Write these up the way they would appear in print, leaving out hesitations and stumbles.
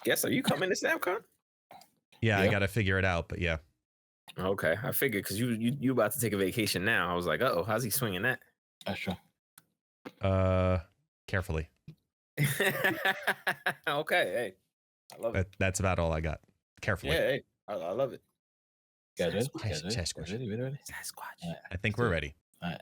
Guess, are you coming to SnapCon? Yeah, I got to figure it out, but yeah. Okay, I figured because you about to take a vacation now. I was like, oh, how's he swinging that? That's true. Carefully. Okay, hey, I love it. That's about all I got. Carefully. Yeah, hey, I love it. Guys ready? Sasquatch. Ready? Sasquatch. Right, I think we're ready. all right.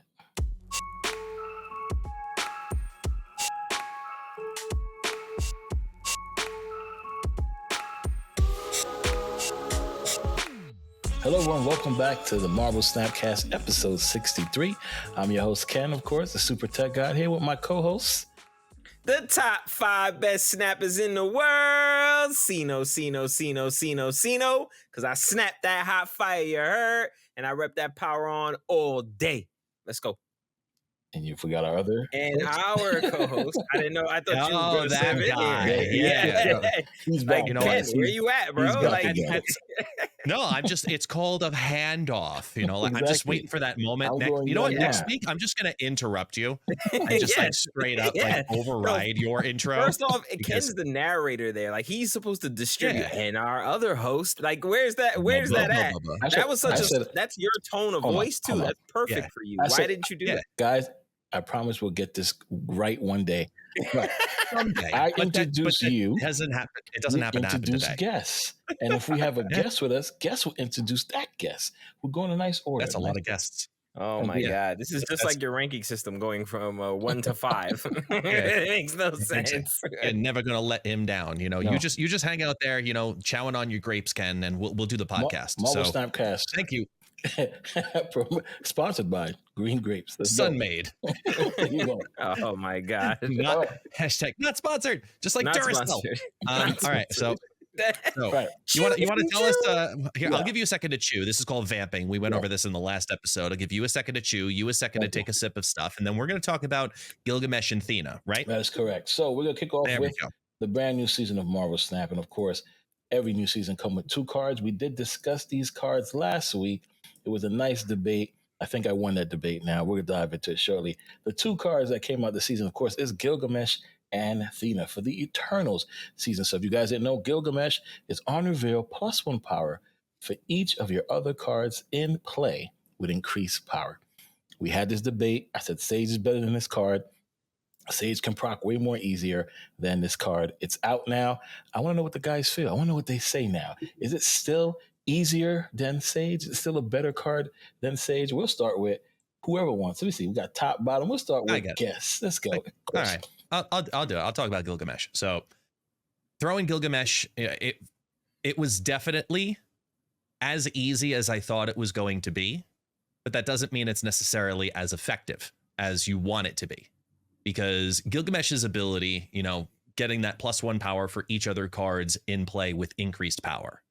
Hello, everyone. Welcome back to the Marvel Snapcast, episode 63. I'm your host, Ken, of course, the SuperTechGod, here with my co-hosts. The top 5 best snappers in the world. Sino. Because I snapped that hot fire, you heard? And I rep that PWROn all day. Let's go. And you forgot our other and host? our co-host. I didn't know. I thought you were going to that serve guy. it here. Yeah. He's back. Like, You know Ken, what? where you at, bro? He's back Like, again. No, it's called a handoff. You know, like I'm just Exactly. waiting for that moment. I'm going You know what? right Next now. week, I'm just going to interrupt you and just like straight up like override your intro. First off, because- Ken's the narrator there. Like, he's supposed to distribute. Yeah. And our other host, like, where's that? Where's that at? That was such that's your tone of voice too. That's perfect for you. Why didn't you do that? Guys, I promise we'll get this right one day. But Someday. I But that- introduce but you. It doesn't happen. It doesn't happen to happen Introduce today. guests. And if we have a guest with us, guest will introduce that guest. We're going in a nice order. That's a lot of guests. Oh my God. This is just like your ranking system going from 1 to 5. It makes no sense. And never gonna let him down. You know, No. you just hang out there, you know, chowing on your grapes, Ken, and we'll do the podcast. Marvel So Snapcast. thank you. Sponsored by Green Grapes. Let's go. Sunmade. There you go. Oh my God. Not hashtag not sponsored, just like Not Duracell. sponsored. All right, so Right. you want to tell us? Here, Yeah. I'll give you a second to chew. This is called vamping. We went over this in the last episode. I'll give you a second to chew, you a second to take a sip of stuff, and then we're going to talk about Gilgamesh and Thena, right? That is correct. So we're going to kick off There we with go. the brand new season of Marvel Snap. And of course, every new season comes with 2 cards. We did discuss these cards last week. It was a nice debate. I think I won that debate now. We're going to dive into it shortly. The 2 cards that came out this season, of course, is Gilgamesh and Thena for the Eternals season. So if you guys didn't know, Gilgamesh is on reveal +1 power for each of your other cards in play with increased power. We had this debate. I said Sage is better than this card. Sage can proc way more easier than this card. It's out now. I want to know what the guys feel. I want to know what they say now. Is it still easier than Sage? Is it still a better card than Sage? We'll start with whoever wants. Let me see. We got top, bottom. We'll start with guess. Let's go. All right, I'll do it. I'll talk about Gilgamesh. So throwing Gilgamesh, it was definitely as easy as I thought it was going to be, but that doesn't mean it's necessarily as effective as you want it to be. Because Gilgamesh's ability, you know, getting that +1 power for each other cards in play with increased power.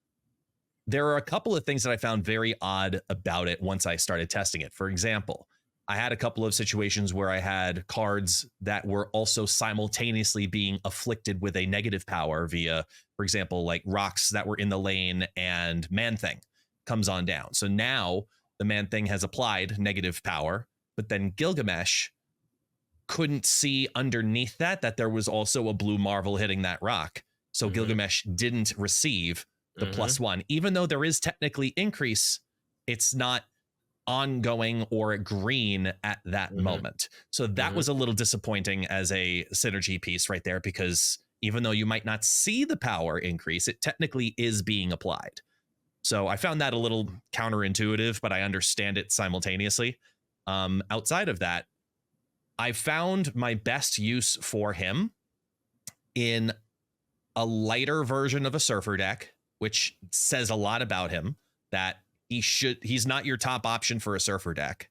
There are a couple of things that I found very odd about it once I started testing it. For example, I had a couple of situations where I had cards that were also simultaneously being afflicted with a negative power via, for example, like rocks that were in the lane and Man-Thing comes on down. So now the Man-Thing has applied negative power, but then Gilgamesh couldn't see underneath that there was also a blue Marvel hitting that rock. So Gilgamesh didn't receive the +1. Even though there is technically increase, it's not ongoing or green at that moment. So that was a little disappointing as a synergy piece right there, because even though you might not see the power increase, it technically is being applied. So I found that a little counterintuitive, but I understand it simultaneously. Outside of that, I found my best use for him in a lighter version of a surfer deck, which says a lot about him, that he's not your top option for a surfer deck.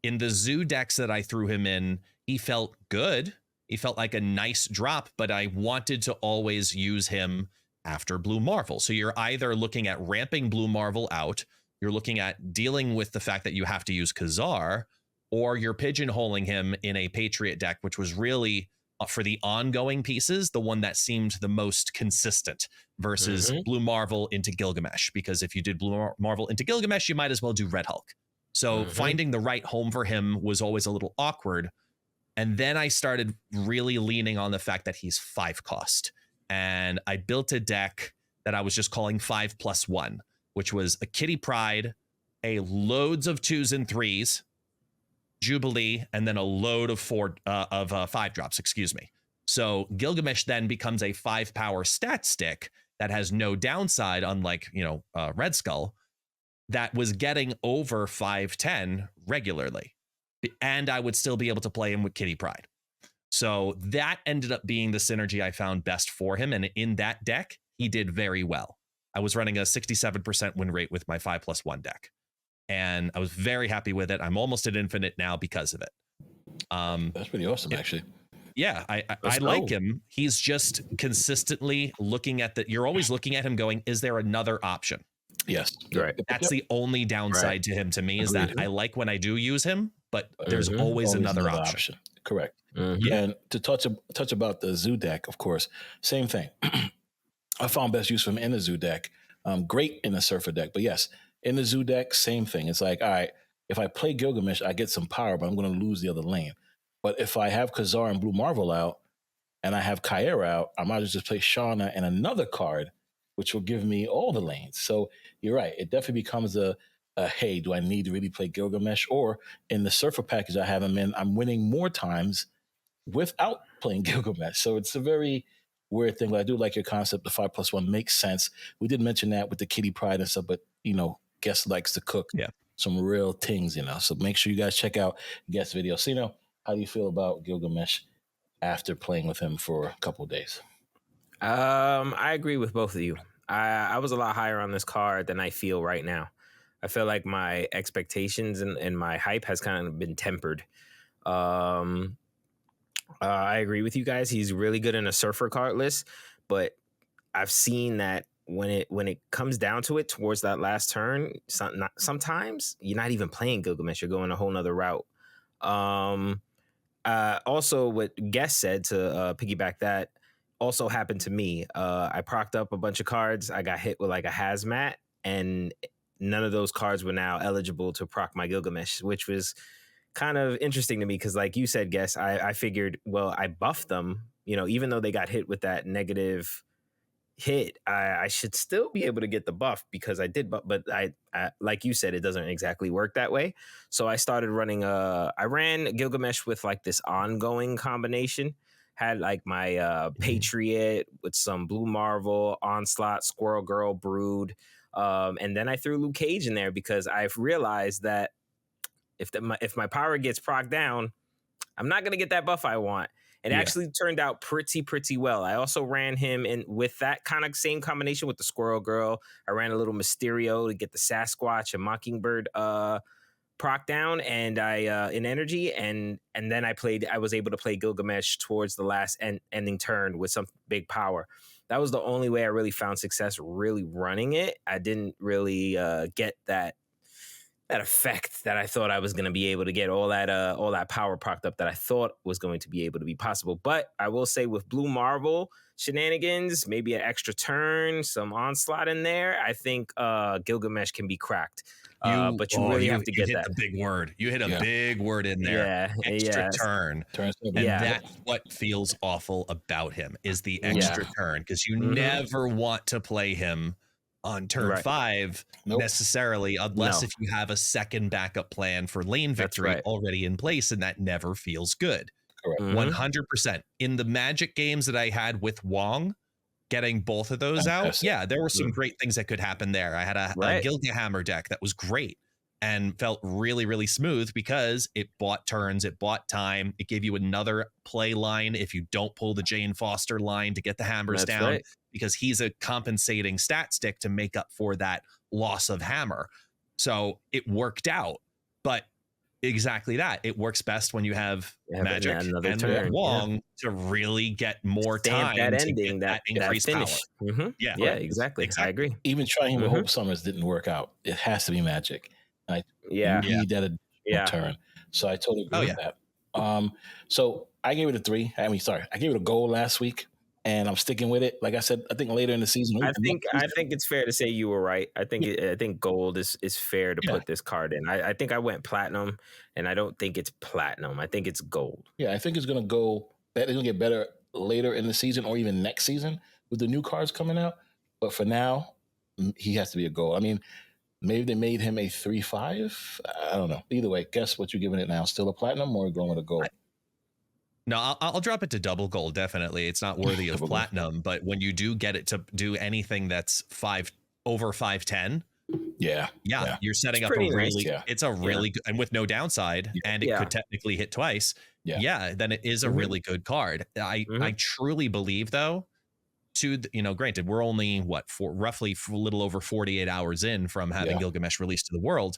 In the zoo decks that I threw him in, he felt good. He felt like a nice drop, but I wanted to always use him after Blue Marvel. So you're either looking at ramping Blue Marvel out, you're looking at dealing with the fact that you have to use Khazar, or you're pigeonholing him in a Patriot deck, which was really, for the ongoing pieces, the one that seemed the most consistent versus Blue Marvel into Gilgamesh. Because if you did Blue Marvel into Gilgamesh, you might as well do Red Hulk. So finding the right home for him was always a little awkward. And then I started really leaning on the fact that he's 5 cost. and I built a deck that I was just calling 5+1, which was a Kitty Pryde, a loads of 2s and 3s, Jubilee, and then a load of 5 drops, excuse me. So Gilgamesh then becomes a 5 power stat stick that has no downside, unlike, Red Skull, that was getting over 5/10 regularly. And I would still be able to play him with Kitty Pryde. So that ended up being the synergy I found best for him. And in that deck, he did very well. I was running a 67% win rate with my 5+1 deck. And I was very happy with it. I'm almost at infinite now because of it. That's pretty awesome, actually. Yeah, I like him. He's just consistently looking at you're always looking at him going, is there another option? Yes. Right. That's the only downside to him to me is that I like when I do use him, but there's always another option. Correct. And to touch about the Zoo deck, of course, same thing. I found best use for him in the Zoo deck. Great in the Surfer deck, but yes, in the Zoo deck, same thing. It's like, all right, if I play Gilgamesh, I get some power, but I'm going to lose the other lane. But if I have Khazar and Blue Marvel out, and I have Kaira out, I might as well just play Shauna and another card, which will give me all the lanes. So you're right. It definitely becomes a hey, do I need to really play Gilgamesh? Or in the Surfer package I have him in, I'm winning more times without playing Gilgamesh. So it's a very weird thing. But I do like your concept. The 5+1 makes sense. We did mention that with the Kitty Pryde and stuff, but, Guest likes to cook some real things, So make sure you guys check out Guest video. Sino, how do you feel about Gilgamesh after playing with him for a couple of days? I agree with both of you. I was a lot higher on this card than I feel right now. I feel like my expectations and my hype has kind of been tempered. I agree with you guys. He's really good in a Surfer card list, but I've seen that when it comes down to it towards that last turn, sometimes you're not even playing Gilgamesh. You're going a whole nother route. Also, what Guest said to piggyback that also happened to me. I procced up a bunch of cards. I got hit with like a hazmat, and none of those cards were now eligible to proc my Gilgamesh, which was kind of interesting to me because, like you said, Guess, I figured, well, I buffed them. Even though they got hit with that negative hit, I should still be able to get the buff because I did, but I like you said, it doesn't exactly work that way. So I started running I ran Gilgamesh with like this ongoing combination, had like my Patriot with some Blue Marvel, Onslaught, Squirrel Girl, Brood, and then I threw Luke Cage in there because I've realized that if my power gets proc down, I'm not going to get that buff I want. It actually turned out pretty well. I also ran him in with that kind of same combination with the Squirrel Girl. I ran a little Mysterio to get the Sasquatch and Mockingbird proc down, and I in energy, and then I was able to play Gilgamesh towards the last ending turn with some big power. That was the only way I really found success really running it. I didn't really get that effect that I thought I was going to be able to get, all that power propped up that I thought was going to be able to be possible. But I will say with Blue Marvel shenanigans, maybe an extra turn, some Onslaught in there, I think Gilgamesh can be cracked. But you really have to get that. The big word. You hit a big word in there. Extra turn. And that's what feels awful about him is the extra turn, because you never want to play him on turn 5 necessarily, unless if you have a second backup plan for lane victory already in place, and that never feels good. Correct. 100%. In the Magic games that I had with Wong, getting both of those out, there were some great things that could happen there. I had a Gilgahammer deck that was great and felt really smooth because it bought turns, it bought time, it gave you another play line if you don't pull the Jane Foster line to get the hammers down, because he's a compensating stat stick to make up for that loss of hammer. So it worked out, but exactly that. It works best when you have Magic and Wong to really get more time that to ending, get that increased finish. Power. Exactly. I agree. Even trying with Hope Summers didn't work out. It has to be Magic. You need that additional turn. So I totally agree with that. So I gave it a 3. I gave it a goal last week, and I'm sticking with it. Like I said, I think later in the season, I think it's fair to say you were right. I think gold is fair to put this card in. I think I went platinum, and I don't think it's platinum. I think it's gold. Yeah, I think it's gonna go. It's gonna get better later in the season, or even next season. with the new cards coming out. But for now, he has to be a gold. I mean, maybe they made him a 3-5. I don't know. Either way, guess what you're giving it now? Still a platinum or going with a gold? No, I'll drop it to double gold. Definitely, it's not worthy of platinum. But when you do get it to do anything that's over 510, yeah, you're setting up a really. Nice, it's a really good, and with no downside, and it could technically hit twice. Yeah, then it is a really good card. I truly believe though. Granted, we're only roughly a little over 48 hours in from having Gilgamesh released to the world.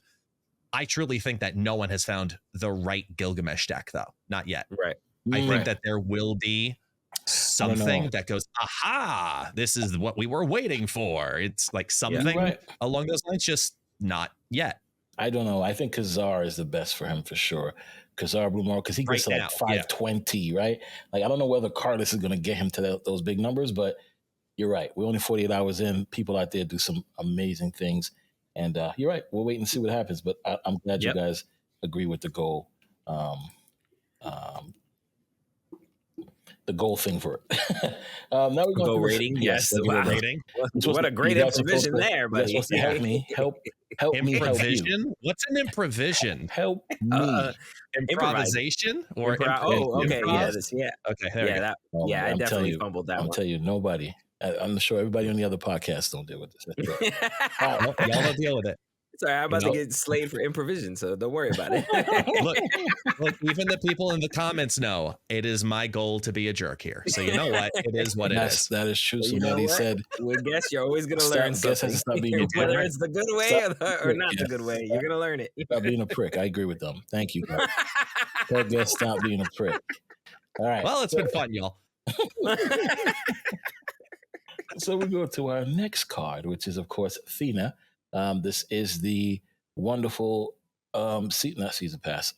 I truly think that no one has found the right Gilgamesh deck, though. Not yet. Right. I think that there will be something that goes, aha, this is what we were waiting for. It's like something along those lines, just not yet. I don't know. I think Khazar is the best for him for sure. Khazar Blue Marvel, because he gets like 520, right? Like, I don't know whether Cardless is going to get him to those big numbers, but you're right. We're only 48 hours in. People out there do some amazing things. And you're right. We'll wait and see what happens. But I'm glad you guys agree with the goal. The goal thing for it. Now we're going to rating. Yes. Wow. Rating. What a great improvision there, buddy. Help me. Help me help you. What's an improvision? Help me. Improvisation or okay. Yeah. Okay. There I definitely fumbled that one. I'll tell you, nobody. I'm sure everybody on the other podcast don't deal with this. Y'all don't deal with it. Sorry, I'm about to get slayed for improvision, so don't worry about it. look, even the people in the comments know it is my goal to be a jerk here. So you know what? It is what it is. That is true. Somebody said, "We guess you're always going to learn something, whether it's the good way or not the good way. You're going to learn it." Stop being a prick. I agree with them. Thank you. I guess stop being a prick. All right. Well, it's been fun, y'all. So we go to our next card, which is, of course, Thena. This is the wonderful not season pass.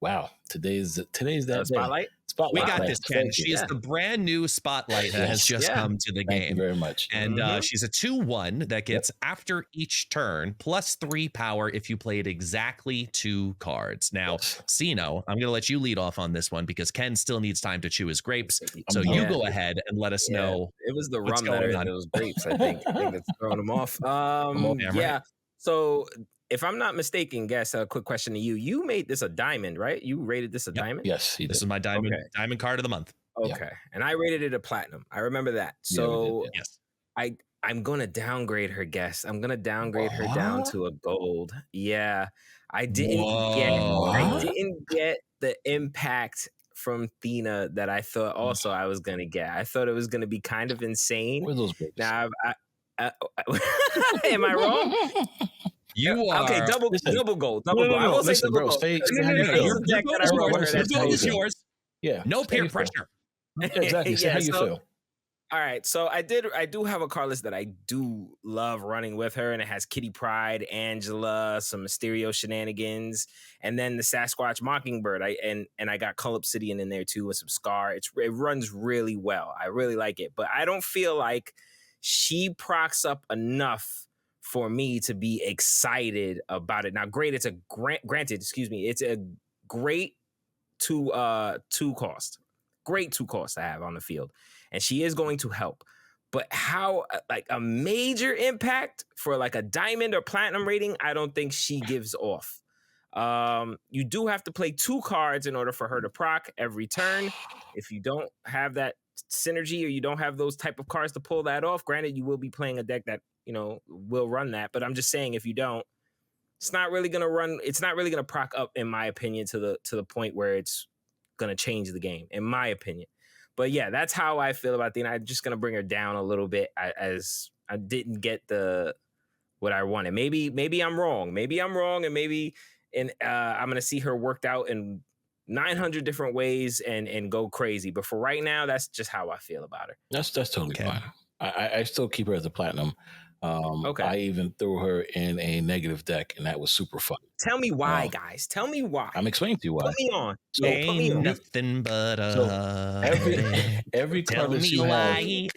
Wow, today's that spotlight. Spotlight. We got this, Ken. She is the brand new spotlight that has just come to the game. Thank you very much. And she's a 2/1 that gets after each turn +3 power if you played exactly 2 cards. Now, Sino, I'm going to let you lead off on this one because Ken still needs time to chew his grapes. So you go ahead and let us know. It was the rum that hurt those grapes, I think. I think it's throwing them off. So if I'm not mistaken, guess a quick question to you. You made this a diamond, right? You rated this a diamond? Yes, this is my diamond card of the month. Okay. And I rated it a platinum. I remember that. So I'm going to downgrade her guess. I'm going to downgrade her down to a gold. Yeah. I didn't get the impact from Thena that I thought also I was going to get. I thought it was going to be kind of insane. Where are those grapes? Now, am I wrong? You are okay. Double gold. Double gold. I will say double gold. Your gold is yours. Yeah. No peer pressure. Exactly. So how you feel? All right. So I do have a card list that I do love running with her, and it has Kitty Pryde, Angela, some Mysterio shenanigans, and then the Sasquatch Mockingbird. I got Cull Obsidian in there too with some Scar. It runs really well. I really like it, but I don't feel like she procs up enough for me to be excited about it. Now, great, it's a granted, it's a great two cost. Great 2 costs to have on the field. And she is going to help. But how, like, a major impact for like a diamond or platinum rating, I don't think she gives off. You do have to play 2 cards in order for her to proc every turn. If you don't have that synergy or you don't have those type of cards to pull that off, granted, you will be playing a deck that, will run that. But I'm just saying, if you don't, it's not really going to proc up, in my opinion, to the point where it's going to change the game, in my opinion. But yeah, that's how I feel about Thena. I'm just going to bring her down a little bit as I didn't get what I wanted. Maybe I'm wrong. And maybe I'm going to see her worked out in 900 different ways and go crazy. But for right now, that's just how I feel about her. That's totally fine. I still keep her as a platinum. I even threw her in a negative deck, and that was super fun. Tell me why, guys. Tell me why. I'm explaining to you why. Put me on. So, put me on. Nothing but every card that she has.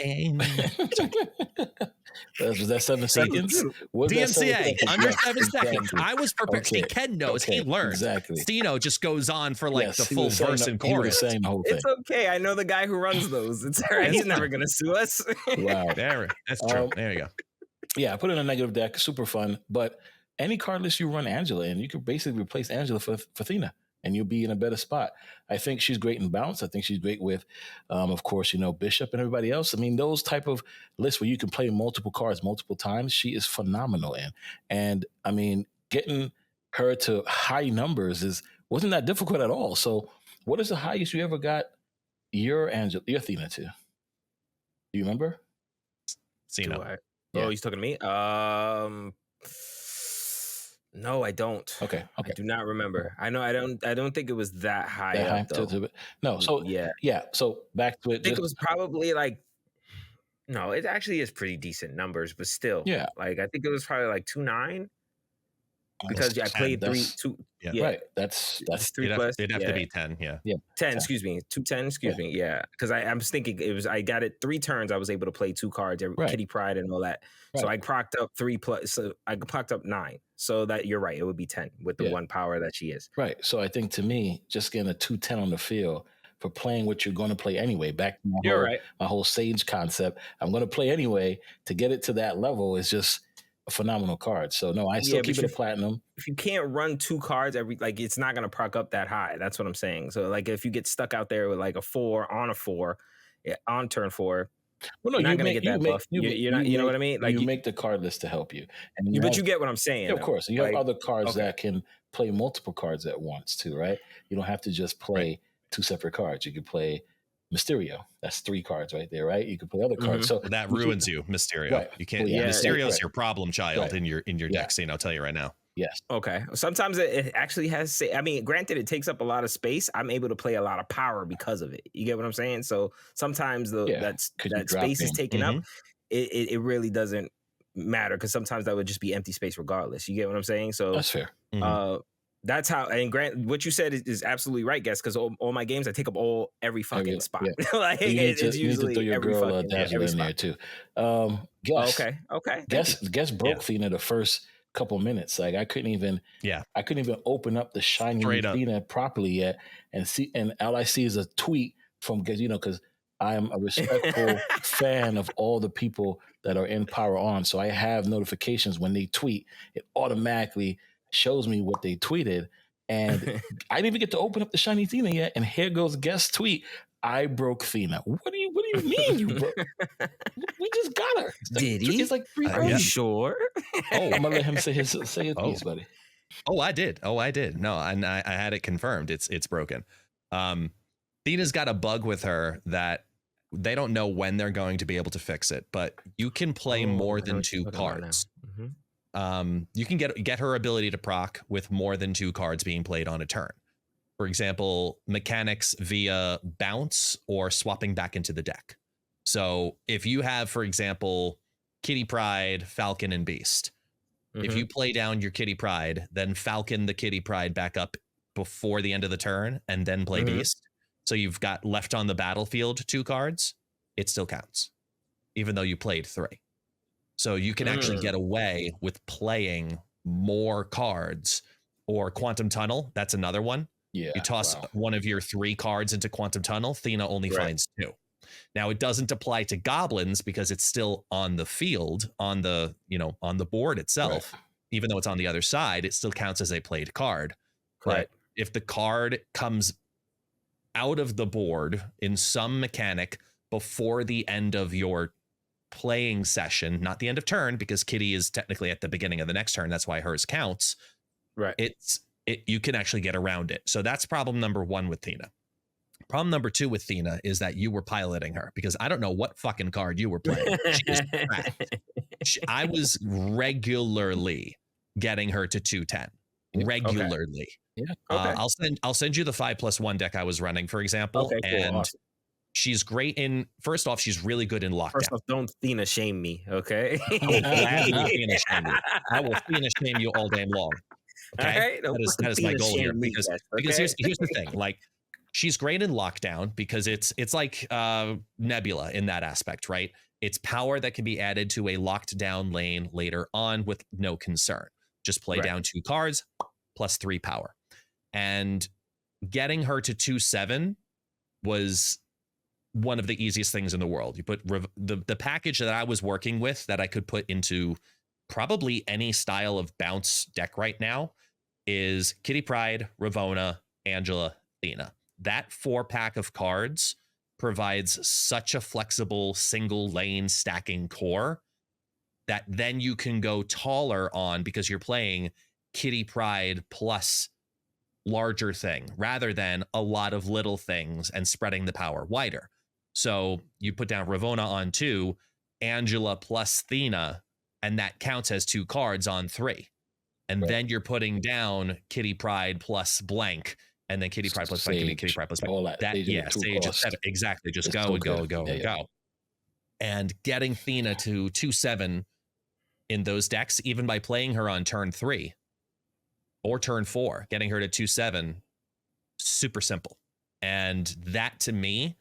Was that 7 seconds? Was that 7 DMCA seconds? under Yes, 7 seconds. exactly. I was prepared. See, Okay. Ken knows. Okay, He learned. exactly. Sino just goes on for like Yes, the he full was saying verse the- and He was chorus. saying the whole thing. It's okay. I know the guy who runs those. It's all right. He's never gonna sue us. Wow. That's true. There you go. Yeah, I put in a negative deck. Super fun. But any card list you run Angela in, you could basically replace Angela for Thena, and you'll be in a better spot. I think she's great in bounce. I think she's great with, of course, Bishop and everybody else. I mean, those type of lists where you can play multiple cards multiple times, she is phenomenal in. And I mean, getting her to high numbers wasn't that difficult at all. So, what is the highest you ever got your Thena to? Do you remember? Sino. Yeah. Oh, he's talking to me. No, I don't. Okay. I do not remember. I know. I don't think it was that high. That high up, though. No. So yeah. So back to it. I think it was probably like. No, it actually is pretty decent numbers, but still. Yeah. Like I think it was probably like 2.9. Because I played 2. Yeah. Right. That's 3 plus. It'd have to be 10. Yeah. 10. Excuse me. 210. Excuse me. Yeah. Because I'm just thinking it was. I got it 3 turns. I was able to play 2 cards. Kitty Pryde and all that. Right. So I procced up 3 plus. So I procced up 9. So that you're right. It would be 10 with the 1 power that she is. Right. So I think to me, just getting a 210 on the field for playing what you're going to play anyway. Back to my whole Sage concept. I'm going to play anyway. To get it to that level is just a phenomenal card. So no, I still keep it a platinum. If you can't run 2 cards it's not gonna proc up that high. That's what I'm saying. So like if you get stuck out there with like a 4 on a 4 on turn 4, well, no, you're not gonna get that buff. You're not. You know what I mean? Like you make the card list to help you. And but you get what I'm saying. Yeah, of course. You have other cards that can play multiple cards at once too, right? You don't have to just play 2 separate cards. You could play Mysterio. That's 3 cards right there, right? You could play other cards. So that ruins you, Mysterio. Right. You can't. Mysterio's your problem child in your deck scene. I'll tell you right now. Yes. Okay. Sometimes it actually has. I mean, granted, it takes up a lot of space. I'm able to play a lot of power because of it. You get what I'm saying? So sometimes that space is taken up. It really doesn't matter because sometimes that would just be empty space regardless. You get what I'm saying? So that's fair. That's how, and Grant, what you said is absolutely right, guess, because all my games I take up every fucking spot. Like it's usually your every girl fucking every in there too. Okay. Guess broke Thena the first couple minutes. Like I couldn't even open up the shiny Thena properly yet, and all I see is a tweet from because I am a respectful fan of all the people that are in PWROn, so I have notifications when they tweet. It automatically shows me what they tweeted, and I didn't even get to open up the shiny Thena yet. And here goes guest tweet: I broke Thena. What do you mean you broke? We just got her. Did he? It's like 3 Are you sure? I'm gonna let him say his piece, buddy. Oh, I did. No, and I had it confirmed. It's broken. Thena's got a bug with her that they don't know when they're going to be able to fix it, but you can play more than 2 cards. You can get her ability to proc with more than 2 cards being played on a turn. For example, mechanics via bounce or swapping back into the deck. So if you have, for example, Kitty Pryde, Falcon, and Beast, if you play down your Kitty Pryde, then Falcon the Kitty Pryde back up before the end of the turn, and then play Beast. So you've got left on the battlefield 2 cards, it still counts, even though you played 3. So you can actually get away with playing more cards. Or Quantum Tunnel, that's another one. Yeah, you toss one of your 3 cards into Quantum Tunnel, Thena only finds 2. Now it doesn't apply to goblins because it's still on the field, on the board itself. Even though it's on the other side, it still counts as a played card. But if the card comes out of the board in some mechanic before the end of your playing session, not the end of turn, because Kitty is technically at the beginning of the next turn, that's why hers counts. You can actually get around it. So that's problem number 1 with Thena. Problem number 2 with Thena is that you were piloting her, because I don't know what fucking card you were playing. She is cracked. I was regularly getting her to 210 regularly. I'll send you the 5+1 deck I was running, for example. Awesome. She's great in, first off, she's really good in lockdown. First off, don't Thena shame me, okay? I will gladly Thena shame you. I will Thena shame you all day long. Okay? All right? That is my goal here. Because here's the thing. Like, she's great in lockdown because it's like Nebula in that aspect, right? It's power that can be added to a locked down lane later on with no concern. Just play down 2 cards plus 3 power. And getting her to 2/7 was one of the easiest things in the world. You put the package that I was working with that I could put into probably any style of bounce deck right now is Kitty Pryde, Ravonna, Angela, Thena. That 4-pack of cards provides such a flexible single lane stacking core that then you can go taller on because you're playing Kitty Pryde plus larger thing rather than a lot of little things and spreading the power wider. So you put down Ravonna on 2, Angela plus Thena, and that counts as 2 cards on 3. And then you're putting down Kitty Pryde plus blank, and then Kitty Pryde plus blank, Kitty Pryde plus blank. All that Sage, exactly. Just go and go. And getting Thena to 2/7 in those decks, even by playing her on turn 3 or turn 4, getting her to 2/7, super simple. And that to me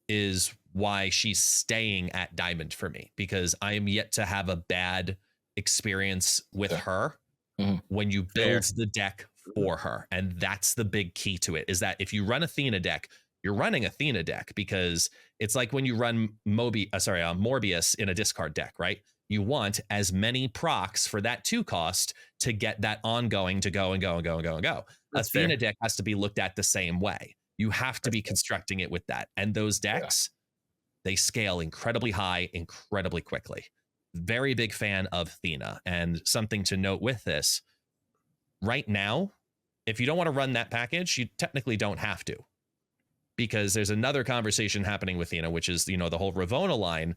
is why she's staying at Diamond for me, because I am yet to have a bad experience with her when you build the deck for her. And that's the big key to it, is that if you run a Thena deck, you're running a Thena deck, because it's like when you run Morbius in a discard deck, right? You want as many procs for that 2 cost to get that ongoing to go and go and go and go and go. That's a Thena fair. deck has to be looked at the same way. You have to be constructing it with that. And those decks, they scale incredibly high, incredibly quickly. Very big fan of Thena. And something to note with this, right now, if you don't want to run that package, you technically don't have to. Because there's another conversation happening with Thena, which is, the whole Ravonna line.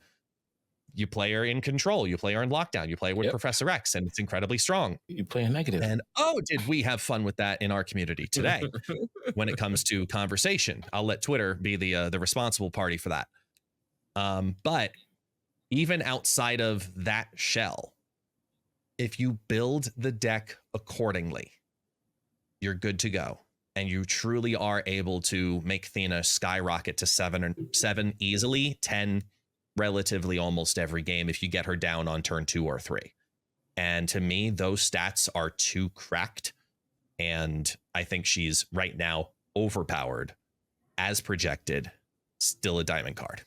You play her in control, you play her in lockdown, you play with Professor X, and it's incredibly strong. You play a negative. And did we have fun with that in our community today when it comes to conversation? I'll let Twitter be the responsible party for that. But even outside of that shell, if you build the deck accordingly, you're good to go. And you truly are able to make Thena skyrocket to 7 easily, 10 relatively almost every game if you get her down on turn 2 or 3. And to me, those stats are too cracked. And I think she's right now overpowered as projected, still a diamond card.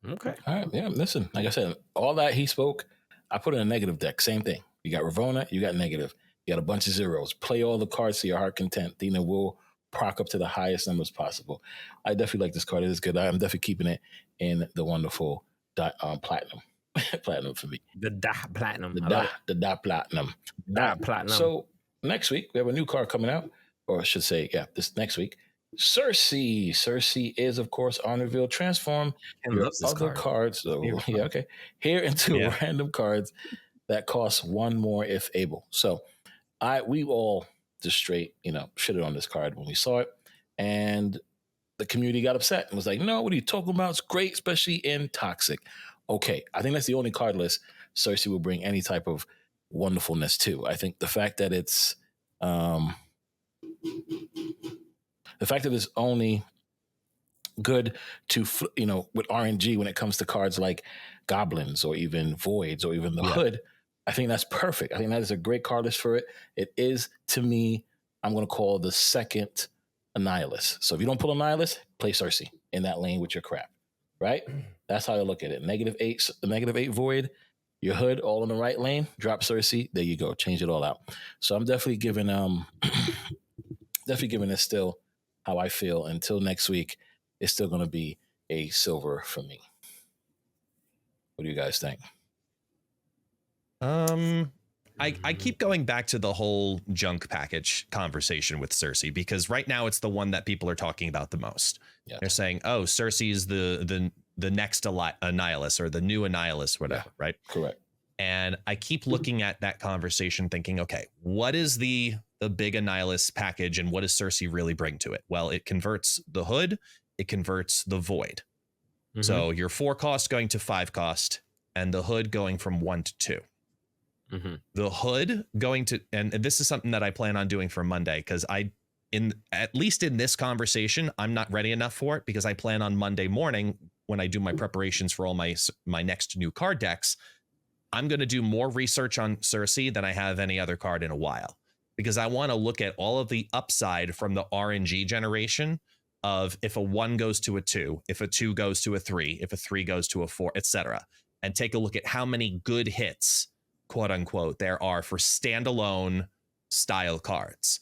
Okay. All right. Yeah. Listen, like I said, all that he spoke, I put in a negative deck. Same thing. You got Ravonna, you got negative. You got a bunch of zeros. Play all the cards to your heart content. Thena will proc up to the highest numbers possible. I definitely like this card. It is good. I'm definitely keeping it in the wonderful platinum. Platinum for me. The platinum. Platinum. Platinum. So next week, we have a new card coming out. Or I should say, this next week. Sersi. Sersi is, of course, on reveal. Transform your other cards. So, here into random cards that cost 1 more if able. So we all just straight, shitted on this card when we saw it. And the community got upset and was like, no, what are you talking about? It's great, especially in Toxic. Okay, I think that's the only card list Sersi will bring any type of wonderfulness to. I think the fact that it's only good to, with RNG when it comes to cards like Goblins or even Voids or even the Hood, I think that's perfect. I think that is a great card list for it. It is, to me, I'm going to call the second Annihilus. So if you don't pull Annihilus, play Sersi in that lane with your crap, right? That's how I look at it. -8 Void, your Hood all in the right lane, drop Sersi, there you go, change it all out. So I'm definitely giving this still how I feel. Until next week, it's still going to be a silver for me. What do you guys think? I keep going back to the whole junk package conversation with Sersi, because right now it's the one that people are talking about the most. Yeah. They're saying, oh, Sersi's the next Annihilus or the new Annihilus, whatever, right? Correct. And I keep looking at that conversation thinking, okay, what is the big Annihilus package and what does Sersi really bring to it? Well, it converts the Hood, it converts the Void. Mm-hmm. So your 4 cost going to 5 cost and the Hood going from 1 to 2. Mm-hmm. The Hood going to, and this is something that I plan on doing for Monday, because at least in this conversation, I'm not ready enough for it, because I plan on Monday morning when I do my preparations for all my next new card decks, I'm going to do more research on Sersi than I have any other card in a while, because I want to look at all of the upside from the RNG generation of if a 1 goes to a 2, if a 2 goes to a 3, if a 3 goes to a 4, etc., and take a look at how many good hits, quote unquote, there are for standalone style cards.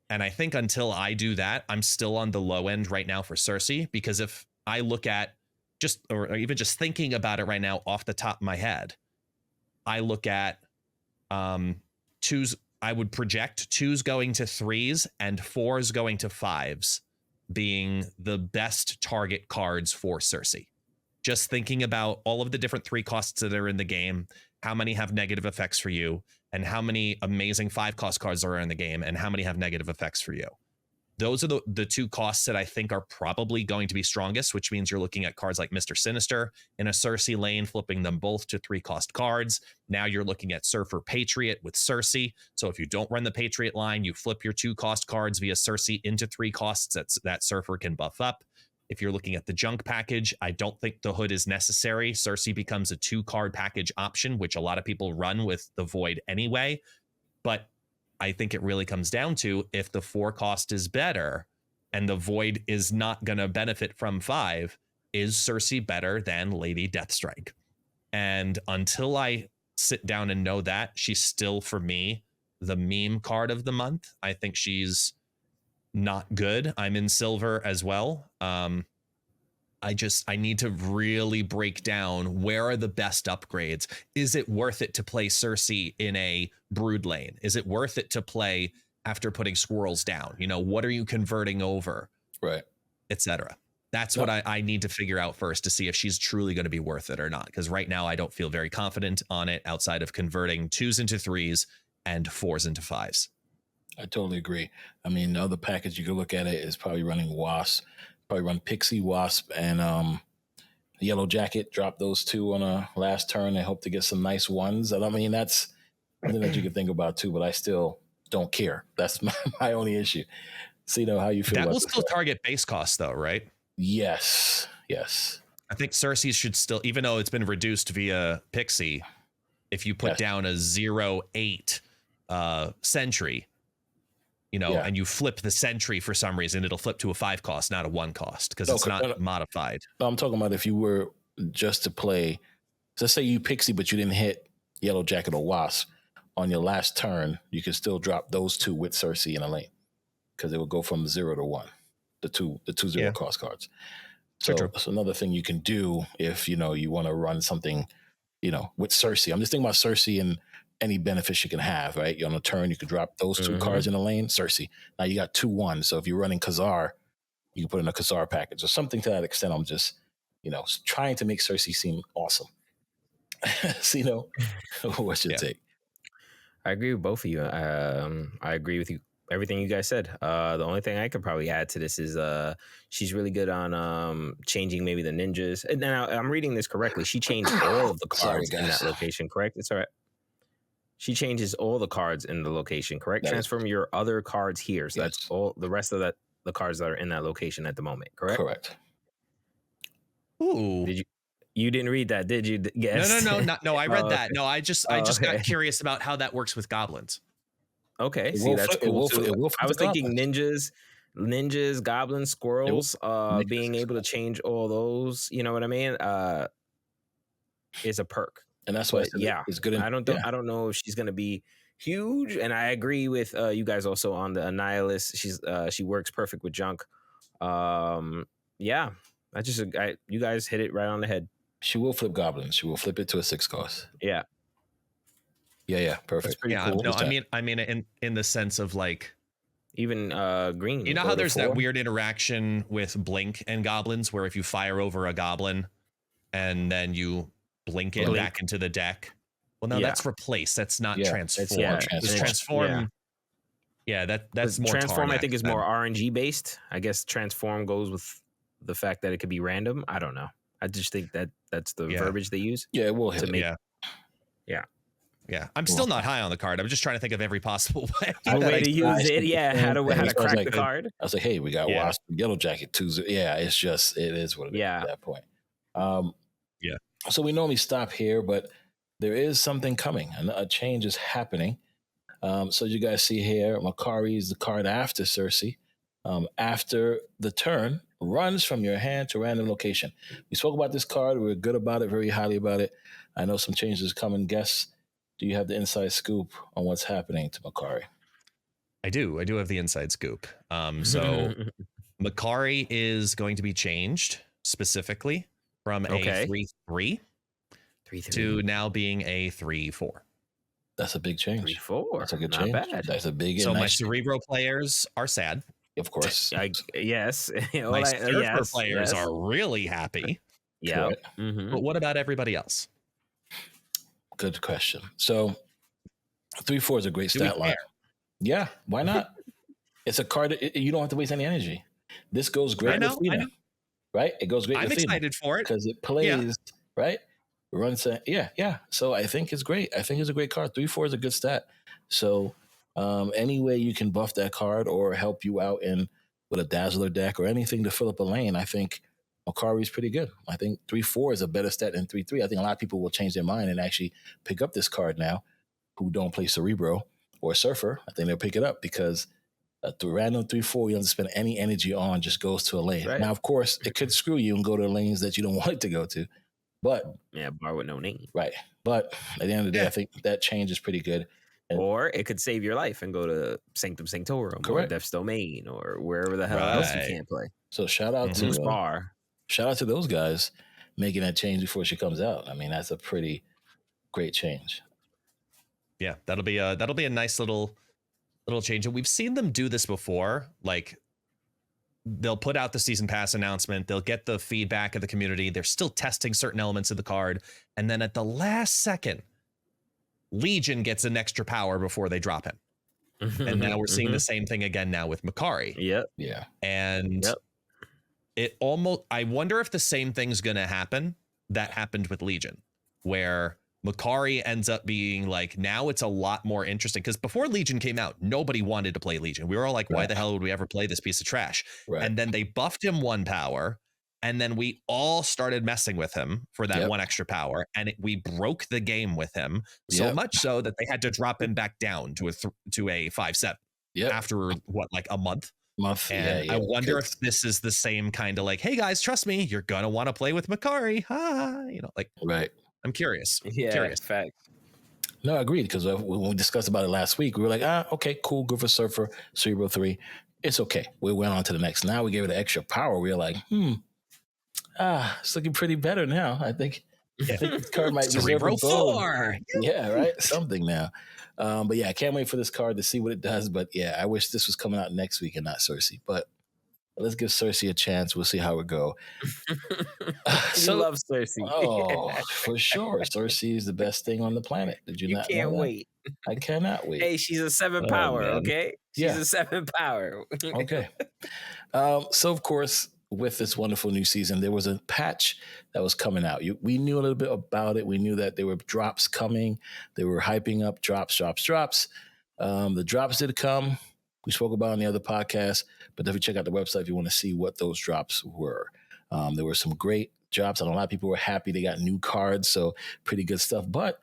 And I think until I do that, I'm still on the low end right now for Sersi, because if I look at or even just thinking about it right now off the top of my head, I look at 2s. I would project 2s going to 3s and 4s going to 5s being the best target cards for Sersi. Just thinking about all of the different 3 costs that are in the game, how many have negative effects for you, and how many amazing 5 cost cards are in the game, and how many have negative effects for you. Those are the 2 costs that I think are probably going to be strongest, which means you're looking at cards like Mr. Sinister in a Sersi lane, flipping them both to 3 cost cards. Now you're looking at Surfer Patriot with Sersi. So if you don't run the Patriot line, you flip your 2 cost cards via Sersi into 3 costs that Surfer can buff up. If you're looking at the junk package, I don't think the hood is necessary. Sersi becomes a 2 card package option, which a lot of people run with the void anyway. But I think it really comes down to if the 4 cost is better and the void is not going to benefit from 5, is Sersi better than Lady Deathstrike? And until I sit down and know that, she's still, for me, the meme card of the month. I think she's not good. I'm in silver as well. I need to really break down where are the best upgrades. Is it worth it to play Sersi in a brood lane? Is it worth it to play after putting squirrels down? You know, what are you converting over? Right. Etc. That's what I need to figure out first to see if she's truly going to be worth it or not. Because right now I don't feel very confident on it outside of converting 2s into 3s and 4s into 5s. I totally agree. I mean, the other package you could look at it is probably running Wasp. Probably run Pixie, Wasp, and Yellow Jacket. Drop those 2 on a last turn and hope to get some nice ones. I mean, that's something that you can think about too, but I still don't care. That's my only issue. Sino, how you feel that about will this still one? target base cost though, right? Yes. I think Cersei should still, even though it's been reduced via Pixie, if you put down a 0-8 sentry, you know, and you flip the sentry for some reason, it'll flip to a 5 cost, not a 1 cost, because it's not modified. No, I'm talking about if you were just to play, let's say you Pixie, but you didn't hit Yellow Jacket or Wasp on your last turn, you can still drop those 2 with Sersi in a lane, because it will go from 0 to 1, the two 0 cost cards. So that's another thing you can do if, you know, you want to run something, you know, with Sersi. I'm just thinking about Sersi and any benefits you can have, right? You're on a turn, you could drop those 2 cards in the lane, Sersi. Now you got 2-1. So if you're running Khazar, you can put in a Khazar package or something to that extent. I'm just, you know, trying to make Sersi seem awesome. Sino, what's your take? I agree with both of you. I agree with you everything you guys said. The only thing I could probably add to this is she's really good on changing maybe the ninjas. And now I'm reading this correctly. She changed all of the cards in that location, correct? It's all right. She changes all the cards in the location, correct? Transform your other cards here. So that's all the rest of the cards that are in that location at the moment, correct? Correct. Ooh. You didn't read that, did you? Yes. No, I read that. Okay. No, I just got curious about how that works with goblins. Okay, see, that's cool too. I was thinking ninjas, goblins, squirrels, being able to change all those, you know what I mean? Is a perk. And that's why it's good. I don't know if she's gonna be huge. And I agree with you guys also on the Annihilus. She works perfect with junk. You guys hit it right on the head. She will flip goblins. She will flip it to a 6 cost. Yeah. Yeah, perfect. Yeah, cool. No, I mean in the sense of like even green. You know how there's that weird interaction with blink and goblins where if you fire over a goblin and then you blink it back into the deck. Well, no, that's replace. That's not transform. Transform. Yeah, that's more transform. Tarnak, I think is more RNG based. I guess transform goes with the fact that it could be random. I don't know. I just think that's the verbiage they use. Yeah, it will hit. Yeah. I'm still not high on the card. I'm just trying to think of every possible way to use it. Yeah, how to crack the card. I was like, hey, we got Wasp, Yellow Jacket, 2. Yeah, it is what it is at that point. Um, Yeah. So we normally stop here, but there is something coming. A change is happening. So you guys see here, Makkari is the card after Sersi. After the turn, runs from your hand to a random location. We spoke about this card. We were good about it, very highly about it. I know some changes coming. Guess, do you have the inside scoop on what's happening to Makkari? I do have the inside scoop. So Makkari is going to be changed specifically from a 3/3 to now being a 3/4. That's a big change. 3/4. That's a good Not change. bad. That's a big. So and my nice Cerebro players are sad. Of course. Yes. My Surfer players yes. are really happy. Yeah. But what about everybody else? Good question. So 3/4 is a great stat line. Yeah, why not? It's a card that you don't have to waste any energy. This goes great with Thena, right? It goes great with Thena. I'm excited for it. Because it plays, right? Runs, yeah. So I think it's great. I think it's a great card. 3/4 is a good stat. So any way you can buff that card or help you out with a Dazzler deck or anything to fill up a lane, I think Makkari is pretty good. I think 3/4 is a better stat than 3/3. I think a lot of people will change their mind and actually pick up this card now who don't play Cerebro or Surfer. I think they'll pick it up because the random 3/4 you don't have to spend any energy on, just goes to a lane. Right. Now, of course, it could screw you and go to lanes that you don't want it to go to. But bar with no name. Right. But at the end of the day, I think that change is pretty good. Or it could save your life and go to Sanctum Sanctorum or Death's Domain or wherever the hell else you can't play. So shout out to Spar. Shout out to those guys making that change before she comes out. I mean, that's a pretty great change. Yeah, that'll be a nice little change. And we've seen them do this before. Like, they'll put out the season pass announcement. They'll get the feedback of the community. They're still testing certain elements of the card. And then at the last second, Legion gets an extra power before they drop him. And now we're seeing the same thing again now with Makkari. Yep. Yeah. And it almost, I wonder if the same thing's going to happen that happened with Legion, where Makkari ends up being like, now it's a lot more interesting, because before Legion came out, nobody wanted to play Legion. We were all like, why the hell would we ever play this piece of trash? Right. And then they buffed him 1 power, and then we all started messing with him for that 1 extra power, and we broke the game with him so much so that they had to drop him back down to a 5/7 after like a month. And I wonder if this is the same kind of like, hey guys, trust me, you're gonna want to play with Makkari. Like, I'm curious. Fact. No, I agreed, because when we discussed about it last week, we were like, okay, cool, good for Surfer, Cerebro 3. It's okay. We went on to the next. Now we gave it an extra power. We were like, it's looking pretty better now. I think this card might deserve a 4. Yeah, right? Something now. But yeah, I can't wait for this card to see what it does. But yeah, I wish this was coming out next week and not Sersi. But let's give Sersi a chance. We'll see how it go. You love Sersi. Oh, for sure. Sersi is the best thing on the planet. Did you not know that? Can't wait. I cannot wait. Hey, she's a 7 power, okay? She's a 7 power. Okay. So, of course, with this wonderful new season, there was a patch that was coming out. We knew a little bit about it. We knew that there were drops coming. They were hyping up drops. The drops did come. We spoke about it on the other podcast, but definitely check out the website if you want to see what those drops were. There were some great drops. I know a lot of people were happy they got new cards, so pretty good stuff. But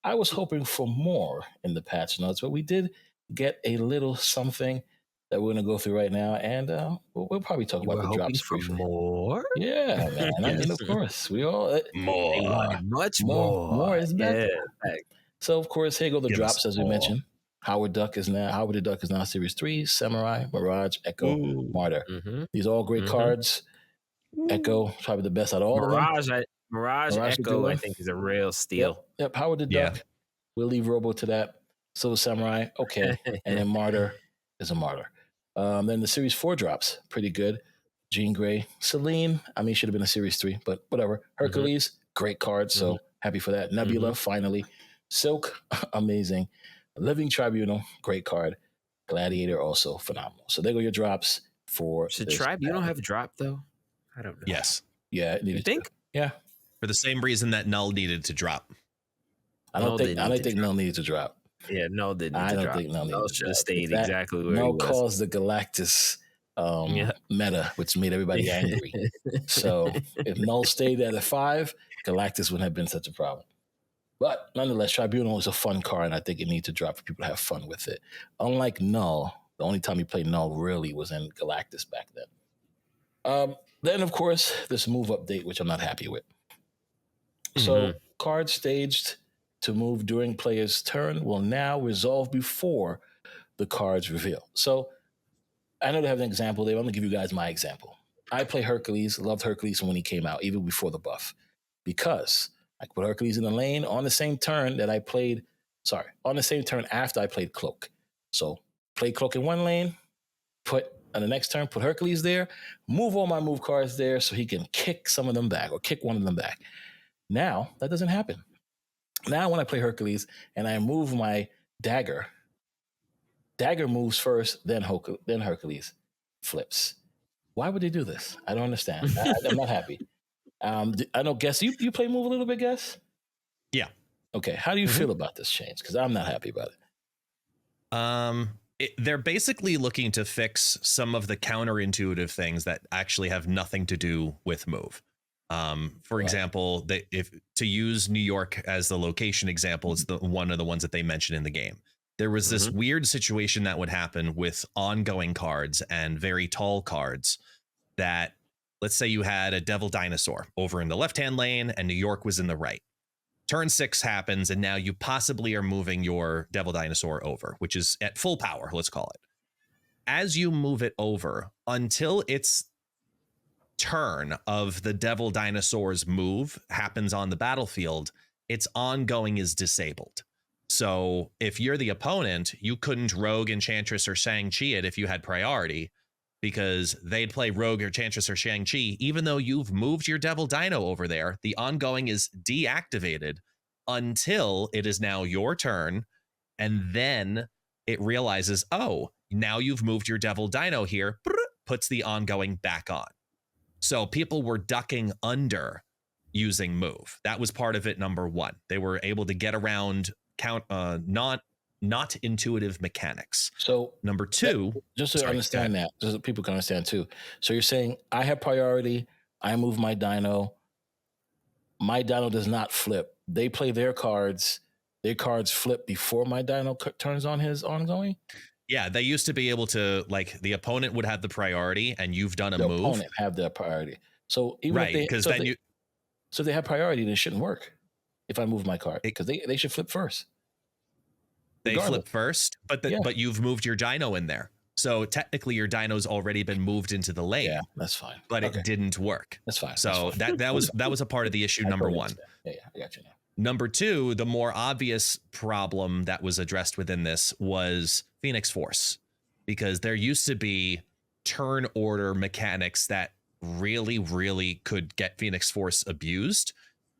I was hoping for more in the patch notes, but we did get a little something that we're going to go through right now, and we'll probably talk about the drops for briefly. More? Yeah, man. I mean, of course, we all much more. More is better. Yeah. So, of course, here go the drops as we mentioned. Howard the Duck is now Series 3, Samurai, Mirage, Echo, Martyr. These are all great cards. Echo, probably the best out of all of them. Mirage Echo, I think, is a real steal. Yep. Howard the Duck. We'll leave Robo to that. So Samurai, okay. And then Martyr is a Martyr. Then the Series 4 drops, pretty good. Jean Grey. Celine, should have been a Series 3, but whatever. Hercules, great card, so happy for that. Nebula, finally. Silk, amazing. Living Tribunal, great card. Gladiator, also phenomenal. So there go your drops for Should Tribunal have dropped, though? I don't know. Yes. Yeah, it needed you think? To. Yeah. For the same reason that Null needed to drop. I don't think Null needed to drop. Yeah, Null didn't. I don't think Null needed to drop. Should have stayed exactly where Null he was. caused the Galactus meta, which made everybody angry. So if Null stayed at a 5, Galactus wouldn't have been such a problem. But nonetheless, Tribunal is a fun card, and I think it needs to drop for people to have fun with it. Unlike Null, the only time you played Null really was in Galactus back then. Then, of course, this move update, which I'm not happy with. So cards staged to move during player's turn will now resolve before the cards reveal. So I know they have an example there. I'm going to give you guys my example. I play Hercules, loved Hercules when he came out, even before the buff, because I put Hercules in the lane on the same turn that I played, on the same turn after I played Cloak. So play Cloak in one lane, put on the next turn, put Hercules there, move all my move cards there so he can kick some of them back or kick one of them back. Now, that doesn't happen. Now, when I play Hercules and I move my Dagger moves first, then Hercules flips. Why would they do this? I don't understand. I'm not happy. I know, Guess, you play Move a little bit, Guess? Yeah. Okay, how do you feel about this change? Because I'm not happy about it. They're basically looking to fix some of the counterintuitive things that actually have nothing to do with Move. For example, if to use New York as the location example, it's one of the ones that they mentioned in the game. There was this weird situation that would happen with ongoing cards and very tall cards that, let's say you had a Devil Dinosaur over in the left-hand lane and New York was in the right. Turn 6 happens, and now you possibly are moving your Devil Dinosaur over, which is at full power, let's call it. As you move it over, until its turn of the Devil Dinosaur's move happens on the battlefield, its ongoing is disabled. So if you're the opponent, you couldn't Rogue, Enchantress, or Shang-Chi it if you had priority, because they'd play Rogue, or Enchantress, or Shang-Chi. Even though you've moved your Devil Dino over there, the ongoing is deactivated until it is now your turn, and then it realizes, oh, now you've moved your Devil Dino here, puts the ongoing back on. So people were ducking under using Move. That was part of it, number one. They were able to get around not intuitive mechanics. So number two, just to understand that, just so people can understand too. So you're saying I have priority, I move my Dino does not flip. They play their cards flip before my Dino turns on his ongoing? Yeah, they used to be able to, like, the opponent would have the priority and you've done a move. The opponent have their priority. So even if they have priority, then it shouldn't work if I move my card, because they should flip first. They flip first, but you've moved your Dino in there. So technically your Dino's already been moved into the lane. Yeah, that's fine. But it didn't work. That's fine. So that was a part of the issue, number one. Yeah, I got you now. Number two, the more obvious problem that was addressed within this was Phoenix Force, because there used to be turn order mechanics that really, really could get Phoenix Force abused.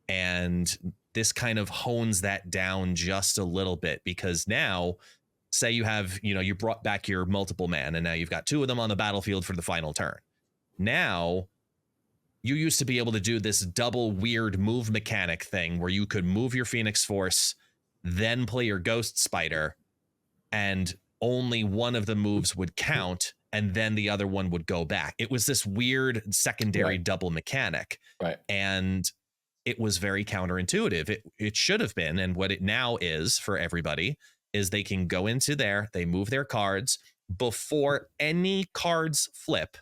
And this kind of hones that down just a little bit, because now, say you have, you brought back your multiple man and now you've got 2 of them on the battlefield for the final turn. Now, you used to be able to do this double weird move mechanic thing where you could move your Phoenix Force, then play your Ghost Spider, and only one of the moves would count, and then the other one would go back. It was this weird secondary double mechanic. Right. And it was very counterintuitive. It should have been, and what it now is for everybody is they can go into there, they move their cards before any cards flip.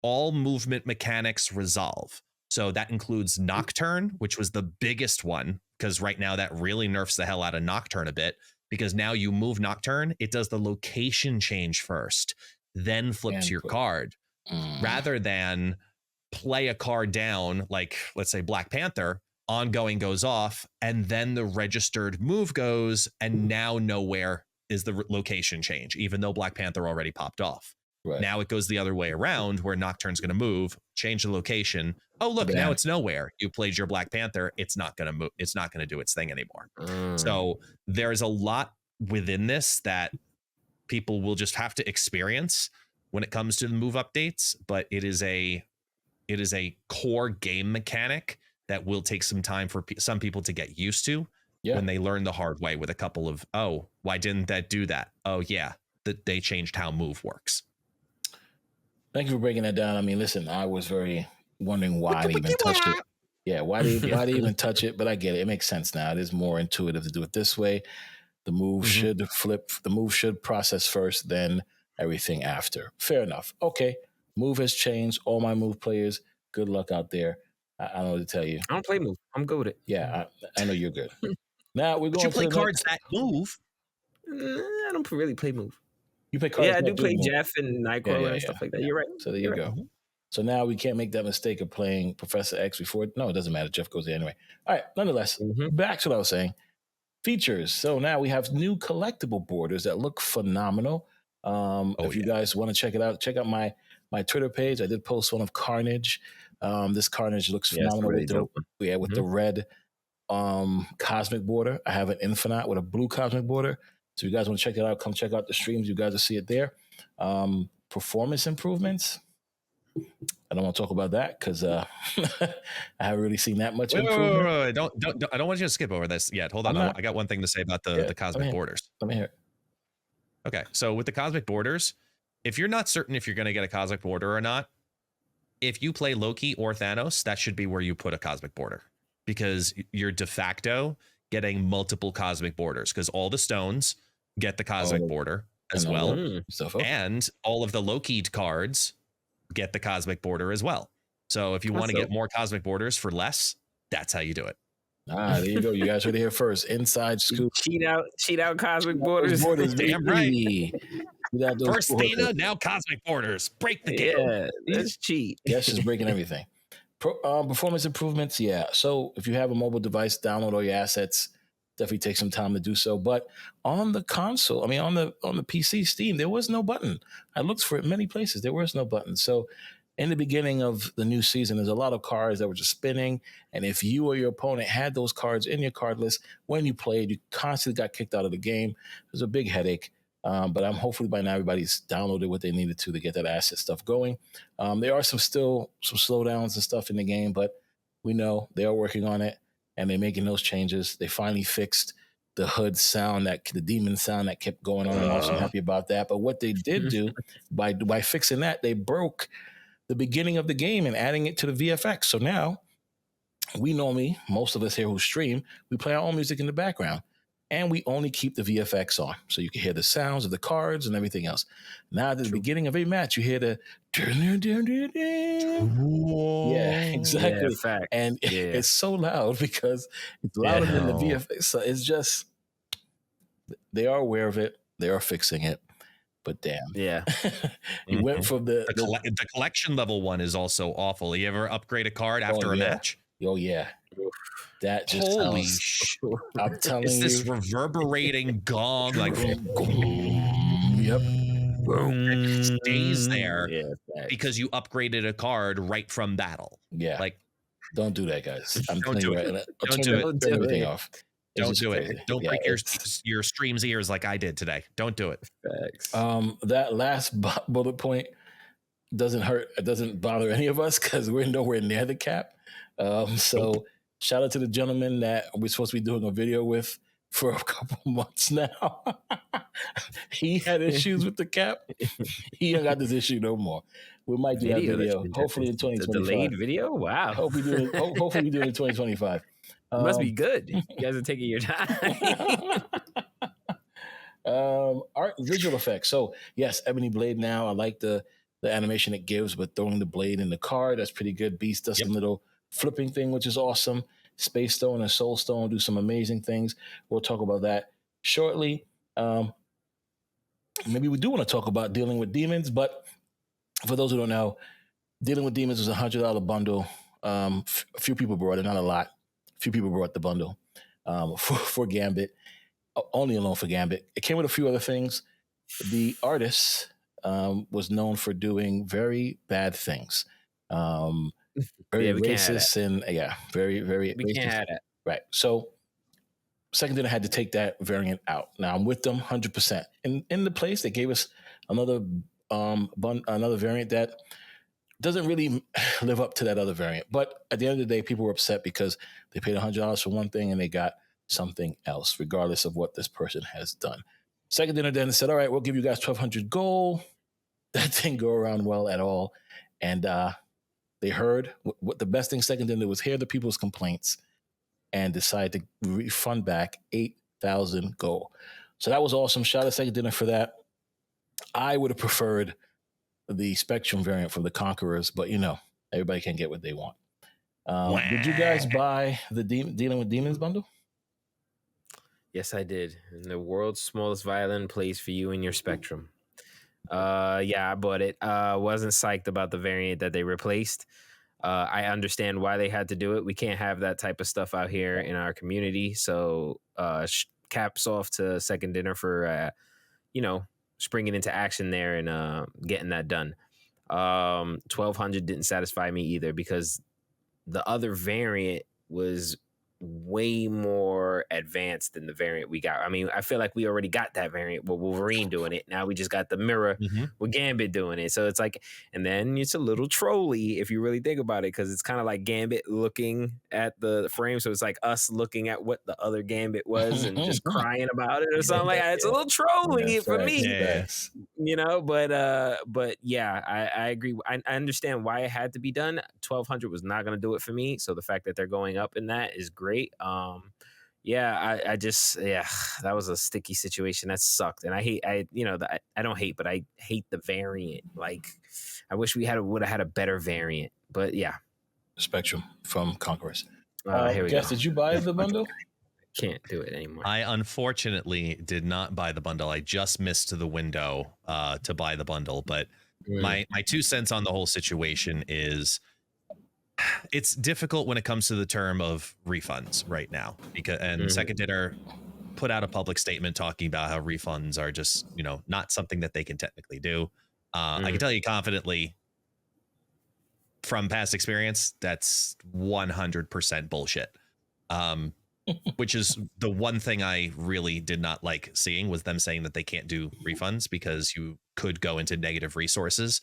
All movement mechanics resolve. So that includes Nocturne, which was the biggest one, because right now that really nerfs the hell out of Nocturne a bit, because now you move Nocturne, it does the location change first, then flips your card, rather than play a card down, like let's say Black Panther, ongoing goes off, and then the registered move goes, and now nowhere is the location change, even though Black Panther already popped off. Right. Now it goes the other way around, where Nocturne's going to move, change the location. Oh, look, now it's nowhere. You played your Black Panther. It's not going to move. It's not going to do its thing anymore. So there's a lot within this that people will just have to experience when it comes to the move updates. But it is a core game mechanic that will take some time for some people to get used to when they learn the hard way with a couple of, oh, why didn't that do that? Oh, yeah, that they changed how move works. Thank you for breaking that down. I mean, listen, I was very wondering why they even touched it. Yeah, why they even touch it? But I get it. It makes sense now. It is more intuitive to do it this way. The move should flip. The move should process first, then everything after. Fair enough. Okay, move has changed. All my move players, good luck out there. I don't know what to tell you. I don't play move. I'm good with it. Yeah, I know you're good. Now we're But going you play to the cards next. that move. I don't really play move. You play cards. Yeah, I that do play move. Jeff and Nightcrawler and stuff like that. You're right. So there you go. So now we can't make that mistake of playing Professor X before. No, it doesn't matter. Jeff goes there anyway. All right. Nonetheless, back to what I was saying. Features. So now we have new collectible borders that look phenomenal. If you guys want to check it out, check out my Twitter page. I did post one of Carnage. This Carnage looks phenomenal with the red cosmic border. I have an Infinite with a blue cosmic border. So if you guys want to check it out, come check out the streams. You guys will see it there. Performance improvements. I don't want to talk about that because I haven't really seen that much improvement. Wait. Don't. I don't want you to skip over this yet. Hold on. I got one thing to say about the cosmic borders. Let me hear it. Okay, so with the cosmic borders, if you're not certain if you're going to get a cosmic border or not, if you play Loki or Thanos, that should be where you put a cosmic border, because you're de facto getting multiple cosmic borders, because all the stones get the cosmic border as well, and all of the Loki cards get the cosmic border as well. So if you want to get more cosmic borders for less, that's how you do it. There you go. You guys heard it here first. Inside scoop. Cheat out cosmic borders. Damn right. First Thena, now cosmic borders. Break the game. Yeah, that's cheat. That's just breaking everything. Performance improvements, yeah. So if you have a mobile device, download all your assets. Definitely take some time to do so. But on the console, on the PC Steam, there was no button. I looked for it many places. There was no button. So in the beginning of the new season, there's a lot of cards that were just spinning. And if you or your opponent had those cards in your card list, when you played, you constantly got kicked out of the game. It was a big headache. But I'm hopefully by now everybody's downloaded what they needed to get that asset stuff going. There are some slowdowns and stuff in the game, but we know they are working on it and they're making those changes. They finally fixed the hood sound, the demon sound that kept going on. I'm also happy about that. But what they did do by fixing that, they broke the beginning of the game and adding it to the VFX. So now most of us here who stream, we play our own music in the background. And we only keep the VFX on, so you can hear the sounds of the cards and everything else. Now, at the beginning of a match, you hear the yeah, exactly. Yeah, and it's so loud because it's louder than the VFX. So it's just, they are aware of it. They are fixing it. But damn, you went from the collection level one is also awful. You ever upgrade a card after a match? Oh yeah. That just holy I'm telling you, it's this reverberating gong, like yep, it stays there because you upgraded a card right from battle. Yeah, like don't do that, guys. I'm don't do it. Don't do it. Turn everything off. Don't do it. Don't break your stream's ears like I did today. Don't do it. Facts. That last bullet point doesn't hurt. It doesn't bother any of us because we're nowhere near the cap. So shout out to the gentleman that we're supposed to be doing a video with for a couple months now. He had issues with the cap. He ain't got this issue no more. We might do that video. Hopefully in 2025. The delayed video? Wow. Hopefully we do it in 2025. It must be good. You guys are taking your time. Art and visual effects. So yes, Ebony Blade now. I like the animation it gives, but throwing the blade in the card, that's pretty good. Beast does some little flipping thing, which is awesome. Space Stone and Soul Stone do some amazing things. We'll talk about that shortly. Maybe we do want to talk about dealing with demons, but for those who don't know, dealing with demons was $100 bundle. A few people brought it, not a lot. A few people brought the bundle for Gambit, only alone for Gambit. It came with a few other things. The artist was known for doing very bad things. Very racist and very, very we racist. Can't have that. Right. So Second Dinner had to take that variant out. Now I'm with them 100%. In the place, they gave us another variant that doesn't really live up to that other variant. But at the end of the day, people were upset because they paid $100 for one thing and they got something else, regardless of what this person has done. Second Dinner then said, all right, we'll give you guys 1,200 gold. That didn't go around well at all. And they heard what the best thing Second Dinner was hear the people's complaints and decide to refund back 8,000 gold. So that was awesome. Shout out to Second Dinner for that. I would have preferred the Spectrum variant from the Conquerors, but everybody can get what they want. Did you guys buy the Dealing with Demons bundle? Yes, I did. And the world's smallest violin plays for you in your Spectrum. Yeah, I bought it. Wasn't psyched about the variant that they replaced. I understand why they had to do it. We can't have that type of stuff out here in our community. So caps off to Second Dinner for, springing into action there and getting that done. 1,200 didn't satisfy me either because the other variant was way more advanced than the variant we got. I mean, I feel like we already got that variant with Wolverine doing it. Now we just got the mirror with Gambit doing it. So it's like, and then it's a little trolly if you really think about it, because it's kind of like Gambit looking at the frame. So it's like us looking at what the other Gambit was and just crying about it or something like that. It's a little trolly for me, but yeah, I agree. I understand why it had to be done. 1,200 was not going to do it for me. So the fact that they're going up in that is great. That was a sticky situation. That sucked. And I don't hate, but I hate the variant. Like, I wish we would have had a better variant, but yeah. Spectrum from Conquerors. Here we go. Did you buy the bundle? Can't do it anymore. I unfortunately did not buy the bundle. I just missed the window to buy the bundle, but my 2 cents on the whole situation is it's difficult when it comes to the term of refunds right now, because Second Dinner put out a public statement talking about how refunds are just, not something that they can technically do. I can tell you confidently from past experience, that's 100% bullshit. Which is the one thing I really did not like seeing, was them saying that they can't do refunds because you could go into negative resources.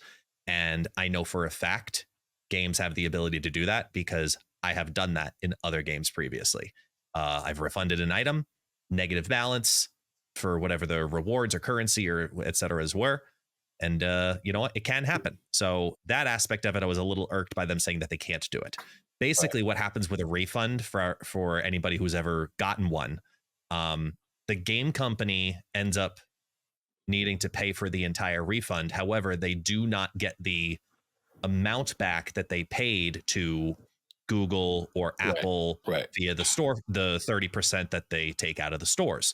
And I know for a fact games have the ability to do that because I have done that in other games previously. I've refunded an item, negative balance for whatever the rewards or currency or et cetera were. And you know what? It can happen. So that aspect of it, I was a little irked by them saying that they can't do it. Basically, what happens with a refund for anybody who's ever gotten one, the game company ends up needing to pay for the entire refund. However, they do not get the amount back that they paid to Google or Apple via the store, the 30% that they take out of the stores.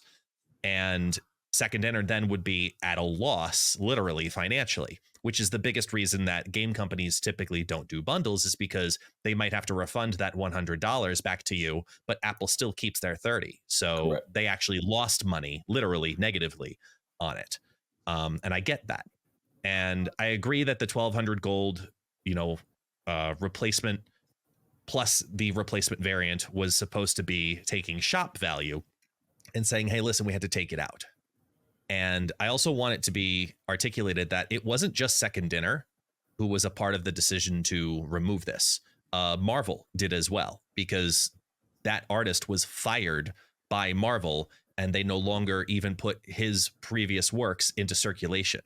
And Second Dinner then would be at a loss, literally financially, which is the biggest reason that game companies typically don't do bundles, is because they might have to refund that $100 back to you, but Apple still keeps their 30. So they actually lost money, literally negatively on it. And I get that. And I agree that the 1,200 gold, replacement plus the replacement variant was supposed to be taking shop value and saying, hey, listen, we had to take it out. And I also want it to be articulated that it wasn't just Second Dinner who was a part of the decision to remove this. Marvel did as well, because that artist was fired by Marvel and they no longer even put his previous works into circulation.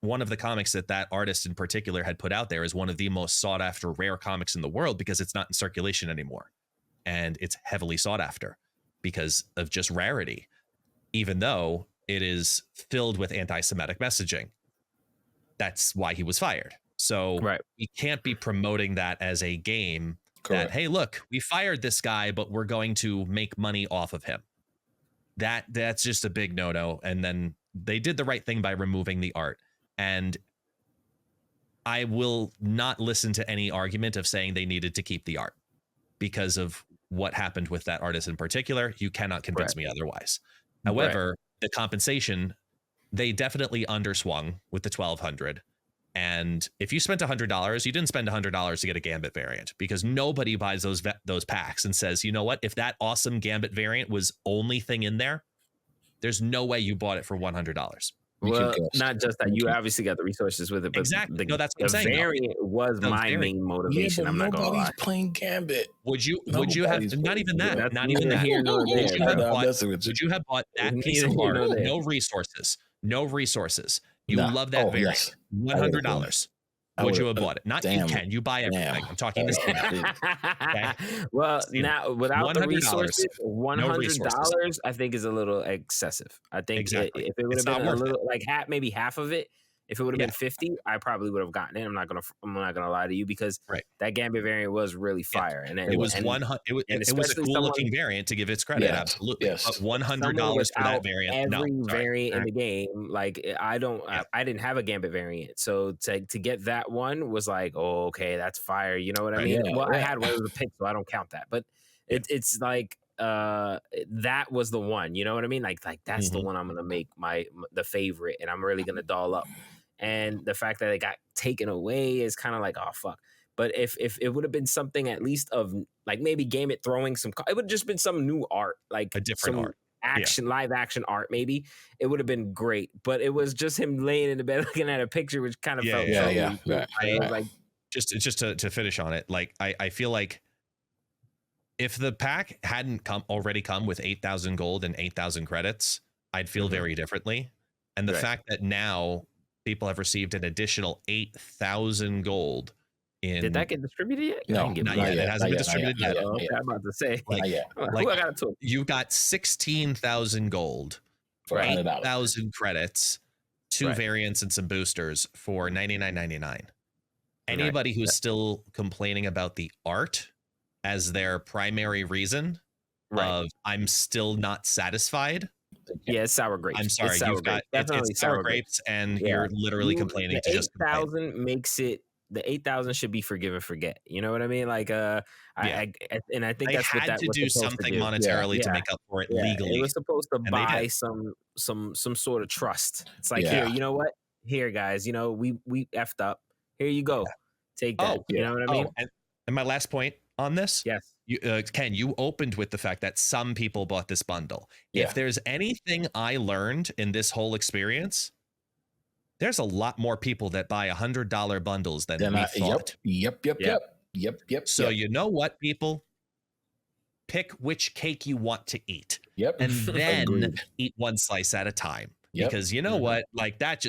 One of the comics that artist in particular had put out there is one of the most sought after rare comics in the world, because it's not in circulation anymore. And it's heavily sought after because of just rarity, even though it is filled with anti-Semitic messaging. That's why he was fired. So we can't be promoting that as a game that, hey, look, we fired this guy, but we're going to make money off of him. That's just a big no-no. And then they did the right thing by removing the art. And I will not listen to any argument of saying they needed to keep the art because of what happened with that artist in particular. You cannot convince me otherwise. However, the compensation, they definitely underswung with the 1,200. And if you spent $100, you didn't spend $100 to get a Gambit variant, because nobody buys those packs and says, you know what, if that awesome Gambit variant was only thing in there, there's no way you bought it for $100. Well, not just that. You obviously got the resources with it, but exactly. No, that's what I'm saying. The variant was my main motivation. Yeah, I'm not gonna lie. Nobody's playing Gambit. Would you have not even that? Not even that. Would you have bought that piece of art? No resources. You No. love that Oh, variant. yes. $100. Would you have bought it? Not Damn. you, Ken. You buy everything. Damn. I'm talking to Sino. Okay? Well, Sino. now without the $100. resources, No resources. $100 I think is a little excessive. I think Exactly. if it would It's have been not a worth it. little like maybe half of it, if it would have Yeah. been 50, I probably would have gotten it. I'm not gonna lie to you because Right. that Gambit variant was really fire, and It was 100. It was a especially cool someone looking variant to give its credit. Yes. Absolutely. Yes. But $100 someone for that without variant. No, every sorry. variant in the game, like I didn't have a Gambit variant, so to get that one was like, oh, okay, that's fire. You know what I Right. mean? Yeah, Well, I yeah. had one of the picks, so I don't count that, but it's like that was the one. You know what I mean? Like that's the one I'm gonna make the favorite, and I'm really gonna doll up. And the fact that it got taken away is kind of like, oh fuck. But if it would have been something at least of like maybe Gambit throwing some, it would have just been some new art, like A different some art. live action art, maybe it would have been great. But it was just him laying in the bed looking at a picture, which kind of felt Yeah. Right. Like just to finish on it, like I feel like if the pack hadn't already come with 8,000 gold and 8,000 credits, I'd feel very differently. And the fact that now people have received an additional 8,000 gold. Did that get distributed yet? No, not yet. It hasn't been distributed yet. Okay, I'm about to say, like who I got to? You've got 16,000 gold for $100. 8,000 credits, 2 variants and some boosters for $99.99. Anybody who's still complaining about the art as their primary reason of I'm still not satisfied. Yeah, it's sour grapes. I'm sorry, you've got it's sour grapes, and you're literally complaining to just 8,000 makes it. The 8,000 should be forgive and forget. You know what I mean? Like, I think they that's what had that to was do supposed something to do. monetarily to make up for it legally. It was supposed to and buy some sort of trust. It's like, here, you know what? Here, guys, you know, we effed up. Here you go. Take that. You know what I mean? And my last point on this. Yes. Ken, you opened with the fact that some people bought this bundle. If there's anything I learned in this whole experience, there's a lot more people that buy $100 bundles than we thought. Yep. So you know what, people? Pick which cake you want to eat. Yep. And then eat one slice at a time. Because you know what? Like that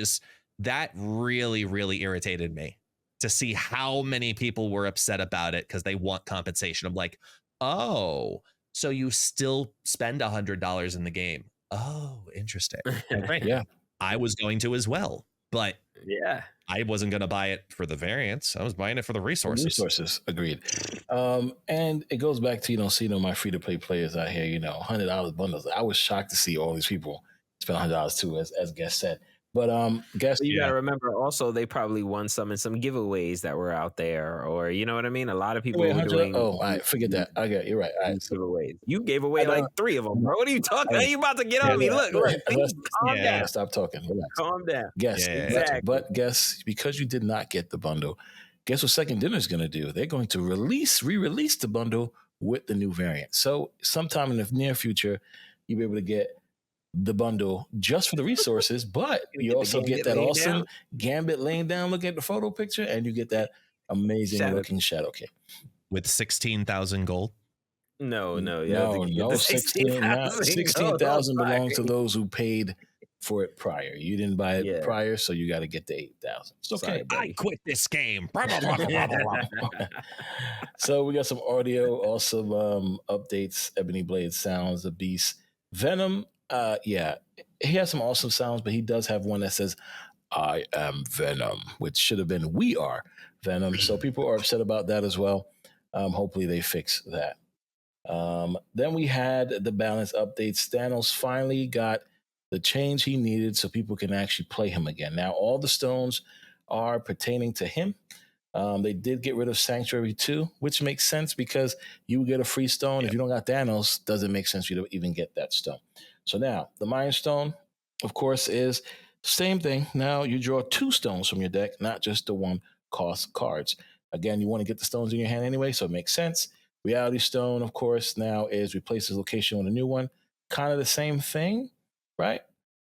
really, really irritated me to see how many people were upset about it because they want compensation. I'm like, oh, so you still spend $100 in the game. Oh, interesting. Right. Yeah. I was going to as well. But I wasn't going to buy it for the variants. I was buying it for the resources. Agreed. And it goes back to, Sino, my free-to-play players out here, $100 bundles. I was shocked to see all these people spend $100 too, as Guest said. But guess you gotta remember also they probably won some in some giveaways that were out there, or you know what I mean? A lot of people were doing. Oh, all right, forget that. I got you're right. All right, giveaways. You gave away like 3 of them, bro. What are you talking about? You about to get on me? Look, calm down. Stop talking. Relax. Calm down. Guess exactly. But guess because you did not get the bundle, guess what Second Dinner is going to do? They're going to re-release the bundle with the new variant. So sometime in the near future, you'll be able to get the bundle just for the resources, but you also get that awesome Gambit laying down, looking at the photo picture, and you get that amazing looking Shadow King with 16,000 gold. No, 16,000 belongs to those who paid for it prior. You didn't buy it prior, so you got to get the 8,000. It's okay. I quit this game. So we got some audio, awesome updates. Ebony Blade sounds, the Beast, Venom. He has some awesome sounds, but he does have one that says, I am Venom, which should have been, we are Venom. So people are upset about that as well. Hopefully they fix that. Then we had the balance updates. Thanos finally got the change he needed so people can actually play him again. Now, all the stones are pertaining to him. They did get rid of Sanctuary 2, which makes sense because you get a free stone. If you don't got Thanos, doesn't make sense for you to even get that stone. So now, the Mind Stone, of course, is same thing. Now you draw 2 stones from your deck, not just the 1 cost cards. Again, you want to get the stones in your hand anyway, so it makes sense. Reality Stone, of course, now is replaces location with a new one. Kind of the same thing, right?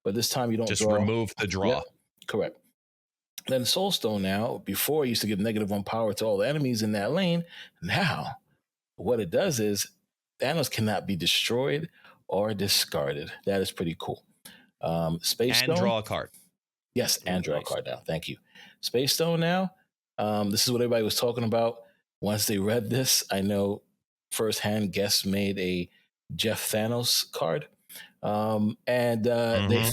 But this time you don't just draw. remove the draw. Yep, correct. Then Soul Stone now, before it used to give -1 power to all the enemies in that lane. Now, what it does is Thanos cannot be destroyed or discarded. That is pretty cool. Space and Stone. Draw a card. Yes, and draw a Nice. card now. Thank you. Space Stone now. This is what everybody was talking about. Once they read this, I know firsthand guests made a Jeff Thanos card. And they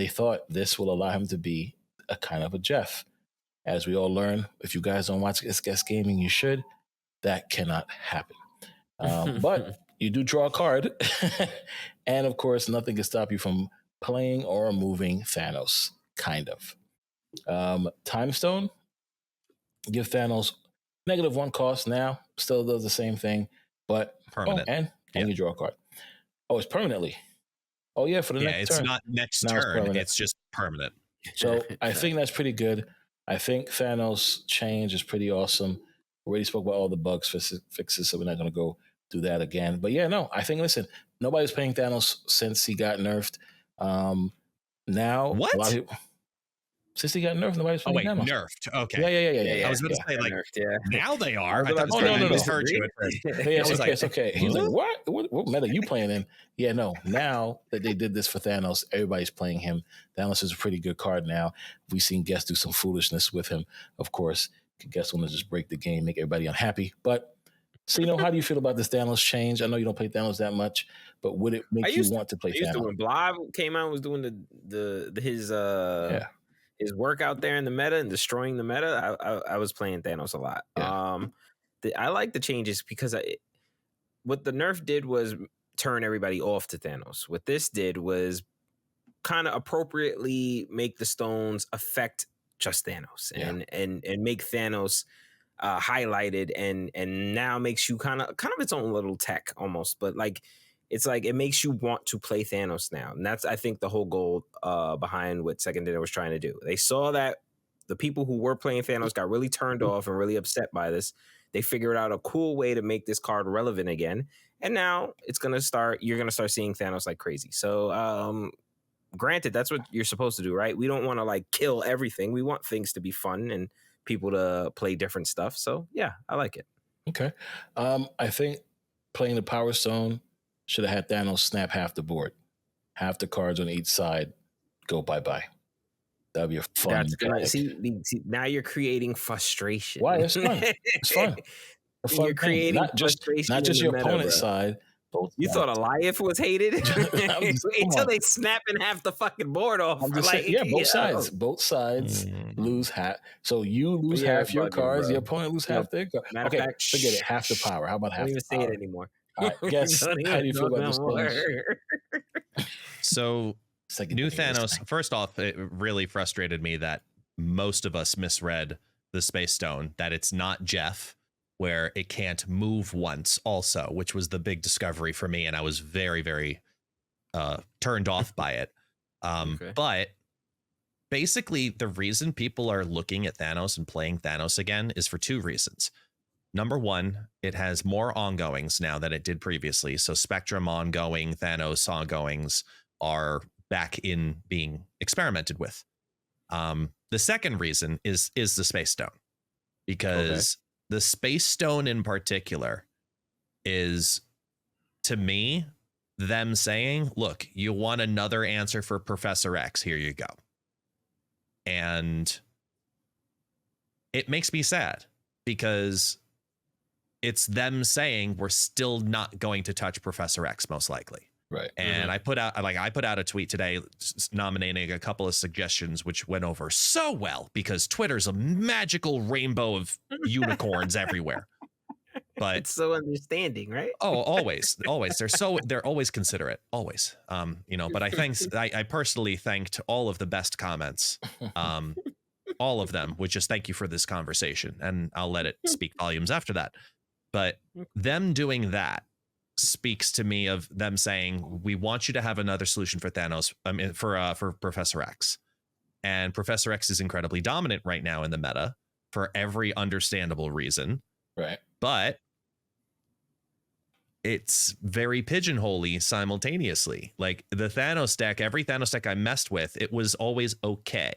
thought this will allow him to be a kind of a Jeff. As we all learn, if you guys don't watch ItsGuestGaming, you should. That cannot happen. But you do draw a card. And of course, nothing can stop you from playing or moving Thanos, kind of. Time Stone, give Thanos -1 cost now. Still does the same thing, but Permanent. And you draw a card. Oh, it's permanently. Oh yeah, for the next turn. It's not next Now turn. It's just permanent. So I think that's pretty good. I think Thanos change is pretty awesome. We already spoke about all the bugs fixes, so we're not going to go do that again. But yeah, no, I think, listen, nobody's playing Thanos since he got nerfed. Now, what? A lot of people, since he got nerfed, nobody's playing Thanos. Nerfed. Okay. Yeah. I was going to say, like, nerfed, now they are. No. I was like, it's okay. He's like, what meta are you playing in? Yeah, no. Now that they did this for Thanos, everybody's playing him. Thanos is a pretty good card now. We've seen guests do some foolishness with him, of course. Guests want to just break the game, make everybody unhappy. But, Sino, how do you feel about this Thanos change? I know you don't play Thanos that much, but would it make you want to play Thanos? When Blob came out and was doing his work out there in the meta and destroying the meta, I was playing Thanos a lot. Yeah. I like the changes because what the nerf did was turn everybody off to Thanos. What this did was kind of appropriately make the stones affect just Thanos and make Thanos highlighted and now makes you kind of its own little tech almost, but like it's like it makes you want to play Thanos now. And that's, I think, the whole goal behind what Second Dinner was trying to do. They saw that the people who were playing Thanos got really turned off and really upset by this. They figured out a cool way to make this card relevant again. And now you're going to start seeing Thanos like crazy. So, granted, that's what you're supposed to do, right? We don't want to like kill everything. We want things to be fun and people to play different stuff. So yeah, I like it. Okay. I think playing the Power Stone should have had Thanos snap half the board. Half the cards on each side go bye-bye. That'd be a fun. That's gonna see, now you're creating frustration. Why? It's fun. It's fun. You're creating not just your opponent's side. You thought Eliath was hated? Until they snapping half the fucking board off. I'm just saying, both sides. Both sides lose half. So you lose half your cards. The opponent lose half their cards. Okay, fact, forget it. Half the power. How about half the power? Don't even say it anymore. All right, guess how do you feel about this? So, new Thanos, first off, it really frustrated me that most of us misread the Space Stone, that it's not Jeff, where it can't move once also, which was the big discovery for me. And I was very, very turned off by it. But basically, the reason people are looking at Thanos and playing Thanos again is for two reasons. Number one, it has more ongoings now than it did previously. So Spectrum ongoing, Thanos ongoings are back in being experimented with. The second reason is the Space Stone, because the Space Stone in particular is, to me, them saying, look, you want another answer for Professor X, here you go. And it makes me sad because it's them saying we're still not going to touch Professor X, most likely. Right. And I put out a tweet today nominating a couple of suggestions, which went over so well because Twitter's a magical rainbow of unicorns everywhere. But it's so understanding, right? Oh, always. They're always considerate, always. But I personally thanked all of the best comments. All of them, which is thank you for this conversation, and I'll let it speak volumes after that. But them doing that speaks to me of them saying, we want you to have another solution for Thanos, for Professor X. And Professor X is incredibly dominant right now in the meta for every understandable reason. Right. But it's very pigeonholey simultaneously. Like the Thanos deck, every Thanos deck I messed with, it was always okay.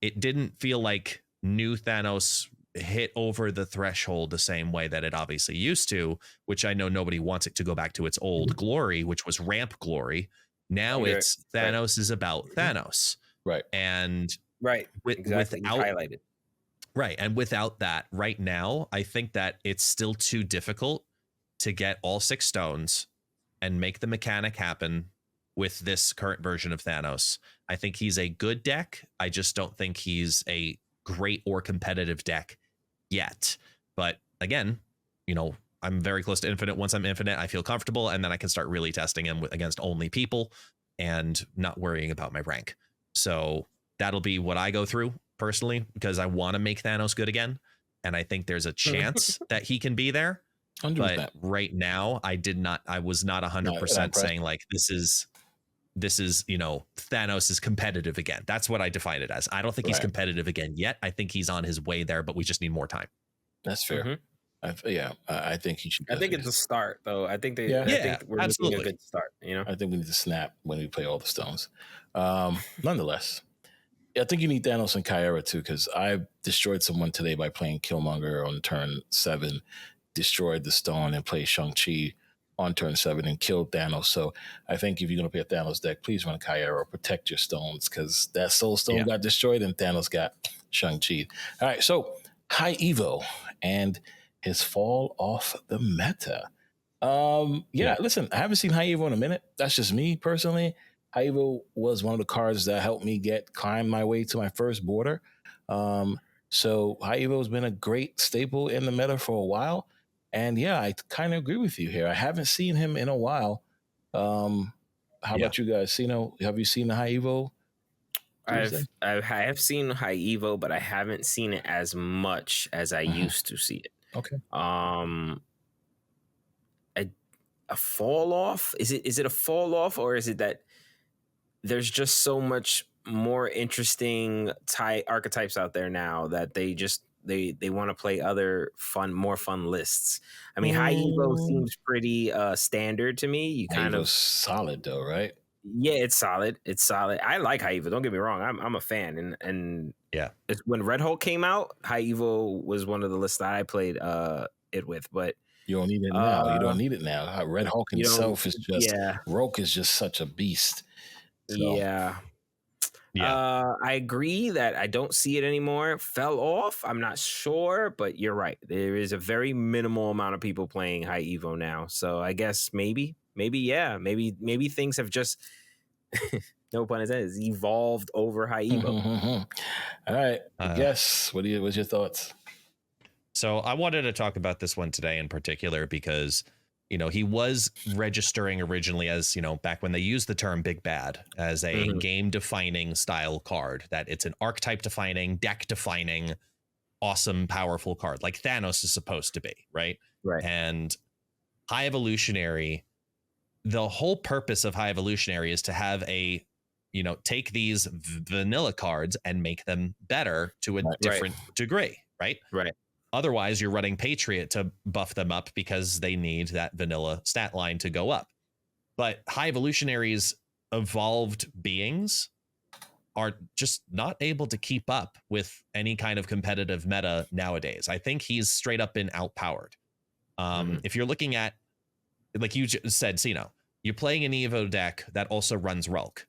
It didn't feel like new Thanos hit over the threshold the same way that it obviously used to, which I know nobody wants it to go back to its old glory, which was ramp glory. Now it's Thanos is about Thanos. Right. And Right. Exactly. without Highlighted. right, and without that, right now, I think that it's still too difficult to get all 6 stones and make the mechanic happen with this current version of Thanos. I think he's a good deck. I just don't think he's a great or competitive deck yet. But again, I'm very close to infinite. Once I'm infinite, I feel comfortable, and then I can start really testing him against only people and not worrying about my rank. So that'll be what I go through personally, because I want to make Thanos good again. And I think there's a chance that he can be there. 100%. But right now, I was not 100% saying like, this is, Thanos is competitive again. That's what I define it as. I don't think he's competitive again yet. I think he's on his way there, but we just need more time. That's fair. I think he should. I think it's a start, though. I think I think we're making a good start. I think we need to snap when we play all the stones. Nonetheless, I think you need Thanos and Kyra too, because I destroyed someone today by playing Killmonger on turn 7, destroyed the stone, and played Shang-Chi on turn 7 and killed Thanos. So I think if you're going to play a Thanos deck, please run Kyra, protect your stones, because that Soul Stone got destroyed and Thanos got Shang-Chi. All right, so High Evo and his fall off the meta. Listen, I haven't seen High Evo in a minute. That's just me personally. High Evo was one of the cards that helped me climb my way to my first border. So High Evo has been a great staple in the meta for a while. And I kind of agree with you here. I haven't seen him in a while. How about you guys? Sino, have you seen the High Evo? I have seen High Evo, but I haven't seen it as much as I used to see it. Okay. A fall off? Is it a fall off, or is it that there's just so much more interesting archetypes out there now that they want to play other more fun lists? I mean, High Evo seems pretty standard to me. You kind of solid though, right? Yeah, it's solid. It's solid. I like High Evo. Don't get me wrong. I'm a fan, and when Red Hulk came out, High Evo was one of the lists that I played it with. But you don't need it now. You don't need it now. Red Hulk himself is just Roke is just such a beast. So. Yeah. I agree that I don't see it anymore. Fell off. I'm not sure, but you're right. There is a very minimal amount of people playing High Evo now. So I guess maybe things have just no pun intended, evolved over High Evo. All right. Yes. What's your thoughts? So I wanted to talk about this one today in particular because, he was registering originally as, back when they used the term Big Bad as a game defining style card, that it's an archetype defining, deck defining, awesome, powerful card like Thanos is supposed to be. Right. And High Evolutionary, the whole purpose of High Evolutionary is to have take these vanilla cards and make them better to a different degree. Right. Otherwise, you're running Patriot to buff them up because they need that vanilla stat line to go up. But High Evolutionary's evolved beings are just not able to keep up with any kind of competitive meta nowadays. I think he's straight up been outpowered. If you're looking at, like you just said, Sino, you're playing an Evo deck that also runs Rulk.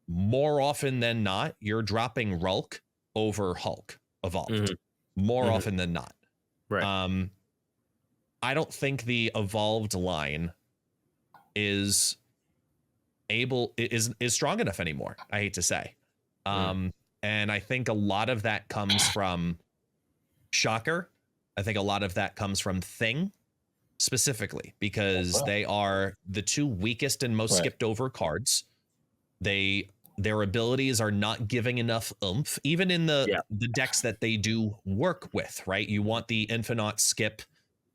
More often than not, you're dropping Rulk over Hulk evolved. More often than not. Right. I don't think the evolved line is strong enough anymore. I hate to say. And I think a lot of that comes from Shocker. I think a lot of that comes from Thing specifically because they are the two weakest and most skipped over cards. Their abilities are not giving enough oomph, even in the decks that they do work with, right? You want the Infinite skip.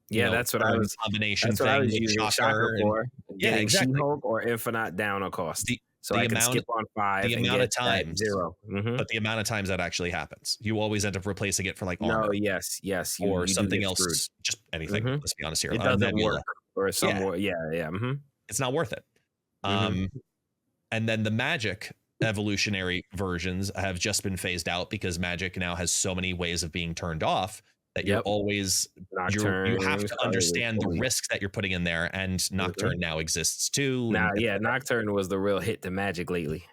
That's what I was combination thing. I was using Shocker for. Exactly. She-Hulk or Infinite down a cost. I can skip on 5. The amount of times 0. But the amount of times that actually happens, you always end up replacing it for like armor. No, yes, or something else, just anything. Let's be honest here. It doesn't work. Or some more. It's not worth it. And then the Magic evolutionary versions have just been phased out because Magic now has so many ways of being turned off that you're always you have to understand the risks that you're putting in there, and Nocturne now exists too. Nocturne was the real hit to Magic lately.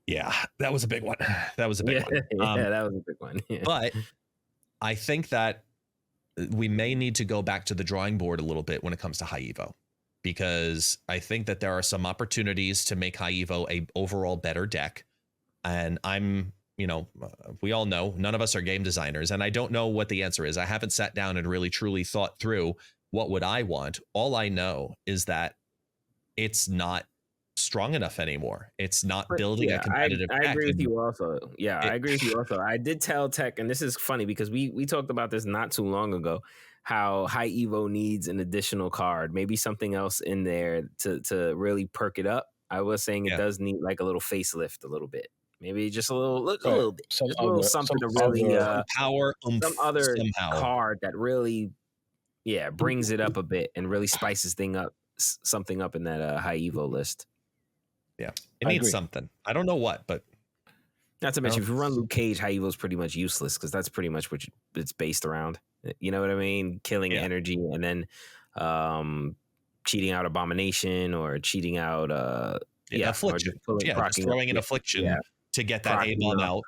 Yeah, that was a big one. That was a big one. Yeah, that was a big one. Yeah. But I think that we may need to go back to the drawing board a little bit when it comes to High Evo, because I think that there are some opportunities to make High Evo a overall better deck. And I'm, we all know none of us are game designers, and I don't know what the answer is. I haven't sat down and really truly thought through what would I want. All I know is that it's not strong enough anymore. It's not building a competitive deck. I agree with you also. Yeah, I agree with you also. I did tell Tech, and this is funny because we talked about this not too long ago, how High Evo needs an additional card, maybe something else in there to really perk it up. I was saying it does need like a little facelift a little bit. Maybe just a little bit. Just a little something to really power, some other card that really brings it up a bit and really spices something up in that High Evo list. Yeah, it needs something. I don't know what, but not to mention if you run Luke Cage, High Evo is pretty much useless because that's pretty much what it's based around. You know what I mean? Killing energy and then cheating out Abomination or cheating out Affliction. Just throwing an Affliction to get that A-bomb out.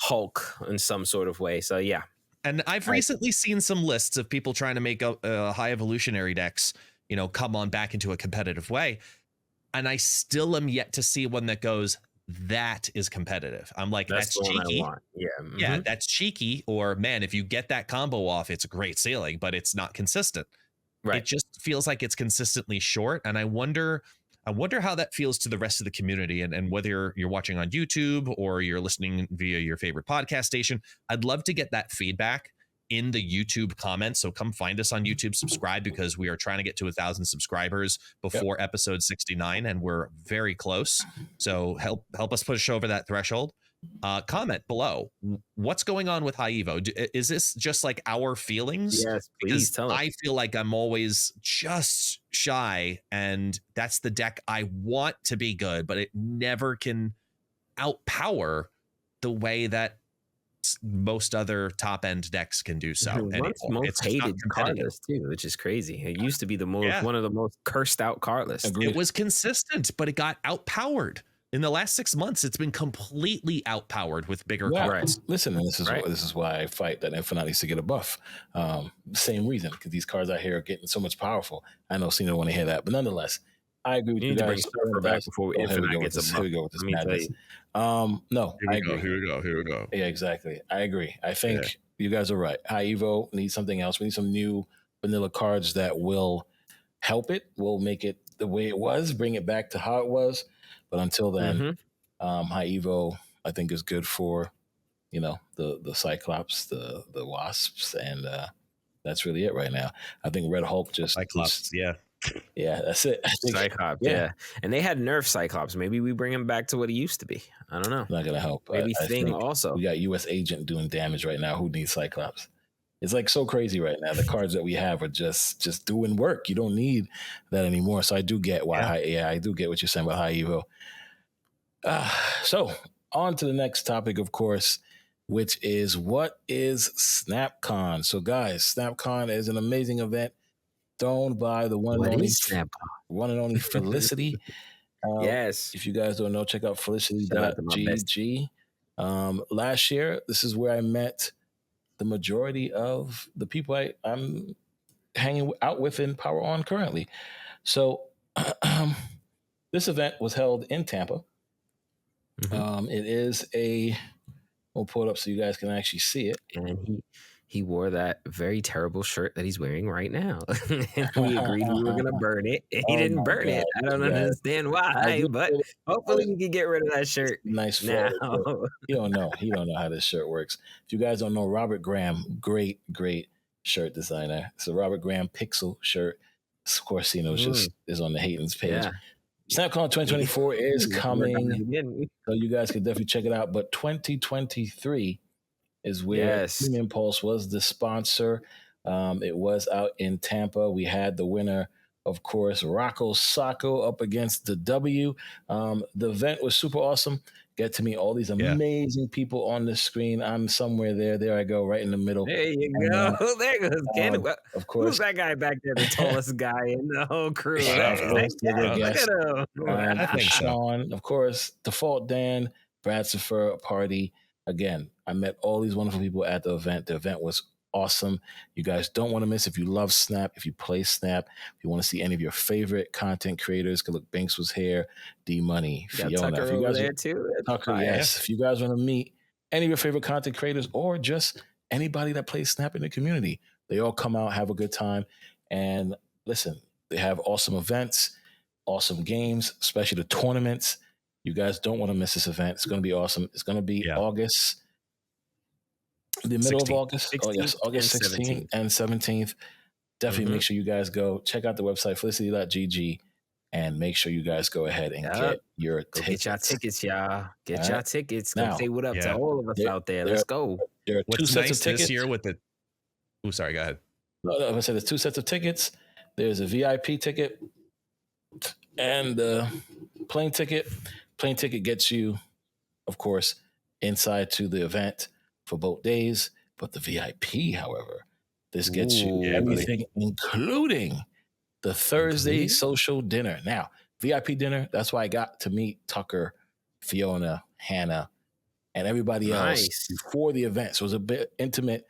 Hulk in some sort of way. So yeah. And I've recently seen some lists of people trying to make high evolutionary decks, come on back into a competitive way. And I still am yet to see one that goes, that is competitive. I'm like, that's cheeky. Yeah. Mm-hmm. Yeah, that's cheeky. Or man, if you get that combo off, it's a great ceiling, but it's not consistent. Right. It just feels like it's consistently short. And I wonder how that feels to the rest of the community, and whether you're watching on YouTube or you're listening via your favorite podcast station. I'd love to get that feedback in the YouTube comments. So come find us on YouTube, subscribe, because we are trying to get to 1,000 subscribers before episode 69, and we're very close. So help us push over that threshold. Comment below. What's going on with High Evo? Is this just like our feelings? Yes, please tell us. I feel like I'm always just shy, and that's the deck I want to be good, but it never can outpower the way that most other top end decks can do so. Most hated card list too, which is crazy. It used to be one of the most cursed out card lists. It was consistent, but it got outpowered. In the last 6 months, it's been completely outpowered with bigger cards. Listen, this is why I fight that Infinite needs to get a buff. Same reason, because these cards out here are getting so much powerful. I know Sino want to hear that, but nonetheless, I agree with you guys. Need to bring Surfer back before Infinite gets a buff. Here we go with this madness. No, I agree. Here we go. Yeah, exactly. I agree. I think you guys are right. High Evo needs something else. We need some new vanilla cards that will help it. Will make it the way it was. Bring it back to how it was. But until then, High Evo, I think, is good for, the Cyclops, the Wasps, and that's really it right now. I think Red Hulk just Cyclops, yeah, that's it. Cyclops, yeah. And they had nerfed Cyclops. Maybe we bring him back to what he used to be. I don't know. Not gonna help. Maybe Thing also. We got U.S. Agent doing damage right now. Who needs Cyclops? It's like so crazy right now. The cards that we have are just doing work. You don't need that anymore. So I do get why I do get what you're saying about High Evo. So on to the next topic, of course, which is what is SnapCon? So guys, SnapCon is an amazing event thrown by the one and only Felicity. Yes. If you guys don't know, check out felicity.gg. Last year, this is where I met the majority of the people I'm hanging out with in PWROn currently. So this event was held in Tampa. It is we'll pull it up so you guys can actually see it. And he wore that very terrible shirt that he's wearing right now. And we agreed we were going to burn it. He didn't burn it. I don't understand why, but hopefully we can get rid of that shirt. Nice now. You don't know. He don't know how this shirt works. If you guys don't know, Robert Graham, great shirt designer. So Robert Graham Pixel shirt. Of course, Sino is on the Hayden's page. Yeah. SnapCon 2024 is coming, so you guys can definitely check it out. But 2023 is where Team Impulse was the sponsor. It was out in Tampa. We had the winner, of course, Rocco Sacco up against the W. The event was super awesome. Get to meet all these amazing people on the screen. I'm somewhere there. There I go, right in the middle. There you go. There goes Ken. Of course. Who's that guy back there, the tallest guy in the whole crew? Look at him. Sean, of course, Default Dan, Bradford party. Again, I met all these wonderful people at the event. The event was awesome. You guys don't want to miss. If you love Snap, if you play Snap, if you want to see any of your favorite content creators, look, Banks was here, D Money, Fiona. Tucker If you over guys there too. Tucker, yes. If you guys want to meet any of your favorite content creators or just anybody that plays Snap in the community, they all come out, have a good time. And listen, they have awesome events, awesome games, especially the tournaments. You guys don't want to miss this event. It's going to be awesome. It's going to be August, the middle 16th. Of August. Oh, yes, August 16th and 17th. Definitely make sure you guys go. Check out the website, felicity.gg, and make sure you guys go ahead and get your tickets. Get y'all tickets, y'all. Get y'all tickets. Go say what up to all of us out there. Let's go. There are two sets of tickets this year with the... Oh, sorry, go ahead. No, I said there's two sets of tickets. There's a VIP ticket and a plane ticket. Plane ticket gets you, of course, inside to the event for both days. But the VIP, however, this gets you everything, including the Thursday social dinner. Now, VIP dinner, that's why I got to meet Tucker, Fiona, Hannah, and everybody else before the event. So it was a bit intimate,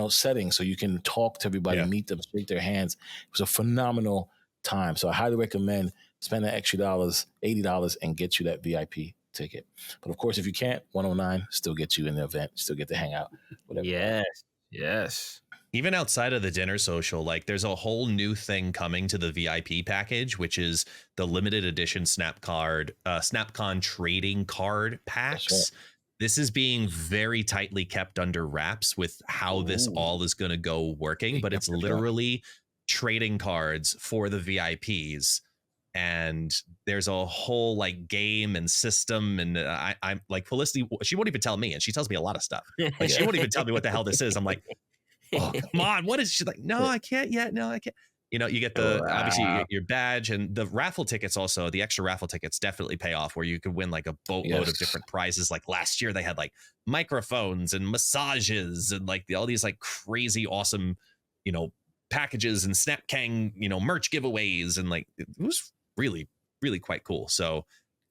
setting, so you can talk to everybody, meet them, shake their hands. It was a phenomenal time. So I highly recommend spend that extra $80 and get you that VIP ticket. But of course, if you can't, 109 still get you in the event, still get to hang out. Whatever. Yes. Even outside of the dinner social, like there's a whole new thing coming to the VIP package, which is the limited edition SnapCon trading card packs. Right. This is being very tightly kept under wraps with how this all is going to go working, but it's literally trading cards for the VIPs. And there's a whole like game and system, and I'm like, Felicity, she won't even tell me, and she tells me a lot of stuff. Like she won't even tell me what the hell this is. I'm like, oh, come on, what is she like? No, I can't yet. No, I can't. You get the obviously you get your badge, and the raffle tickets also. The extra raffle tickets definitely pay off, where you could win like a boatload of different prizes. Like last year, they had like microphones and massages and like all these like crazy awesome, packages and SnapCang, merch giveaways, and like it was really, really quite cool. So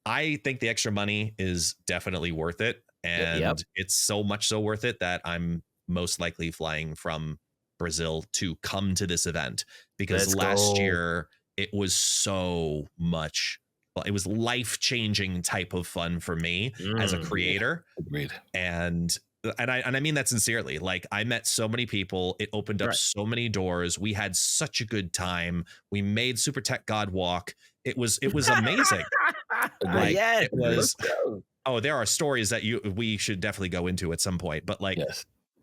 I think the extra money is definitely worth it, and it's so much so worth it that I'm most likely flying from Brazil to come to this event, because last year it was so much. Well, it was life-changing type of fun for me as a creator. Agreed. And I mean that sincerely. Like I met so many people. It opened up so many doors. We had such a good time. We made SuperTechGod walk. It was amazing. Like, it was. Oh, there are stories that we should definitely go into at some point. But like,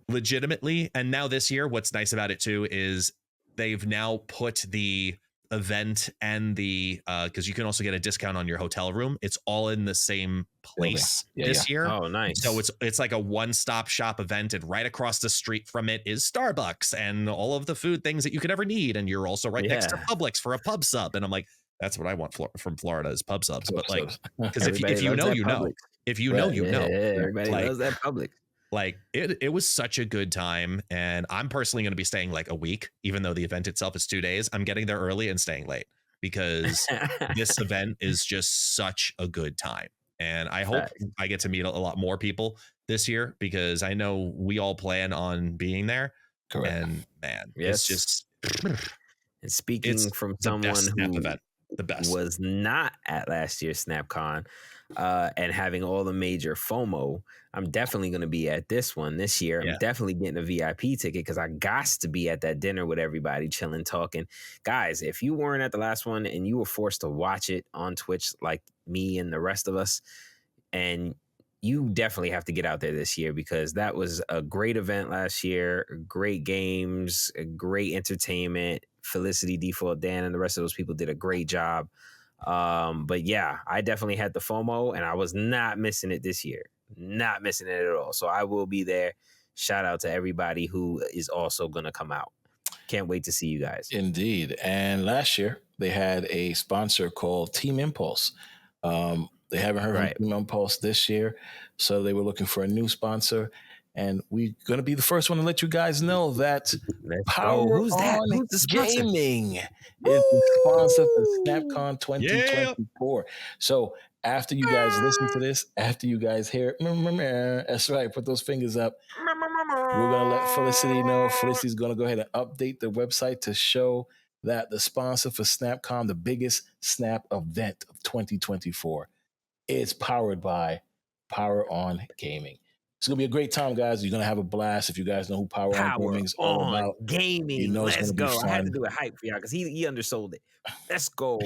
legitimately, and now this year, what's nice about it too is they've now put the event and the because you can also get a discount on your hotel room. It's all in the same place this year. Oh, nice. So it's like a one-stop shop event, and right across the street from it is Starbucks and all of the food things that you could ever need. And you're also right next to Publix for a pub sub. And I'm like, that's what I want from Florida is pub subs. But like, because if you know, you know. If you know, you know. Everybody loves that Publix. Like it was such a good time, and I'm personally going to be staying like a week, even though the event itself is 2 days. I'm getting there early and staying late because this event is just such a good time, and I hope I get to meet a lot more people this year, because I know we all plan on being there. Correct. And man, it's just. And speaking from someone who the best was not at last year's SnapCon, and having all the major FOMO, I'm definitely going to be at this one this year. I'm definitely getting a VIP ticket because I got to be at that dinner with everybody, chilling, talking. Guys, if you weren't at the last one and you were forced to watch it on Twitch like me and the rest of us, and you definitely have to get out there this year, because that was a great event last year, great games, great entertainment. Felicity, Default, Dan, and the rest of those people did a great job. But yeah, I definitely had the FOMO, and I was not missing it this year. Not missing it at all. So I will be there. Shout out to everybody who is also going to come out. Can't wait to see you guys. Indeed. And last year, they had a sponsor called Team Impulse. They haven't heard of Team Impulse this year, so they were looking for a new sponsor. And we're going to be the first one to let you guys know that PWROn Gaming is the sponsor for SnapCon 2024. So After you guys listen to this, after you guys hear it, that's right, put those fingers up. We're going to let Felicity know. Felicity's going to go ahead and update the website to show that the sponsor for SnapCon, the biggest Snap event of 2024, is powered by PWROn Gaming. It's going to be a great time, guys. You're going to have a blast. If you guys know who PWROn Gaming is all about, gaming. you know it's Let's going to be go. fun. I had to do a hype for y'all because he undersold it. Let's go.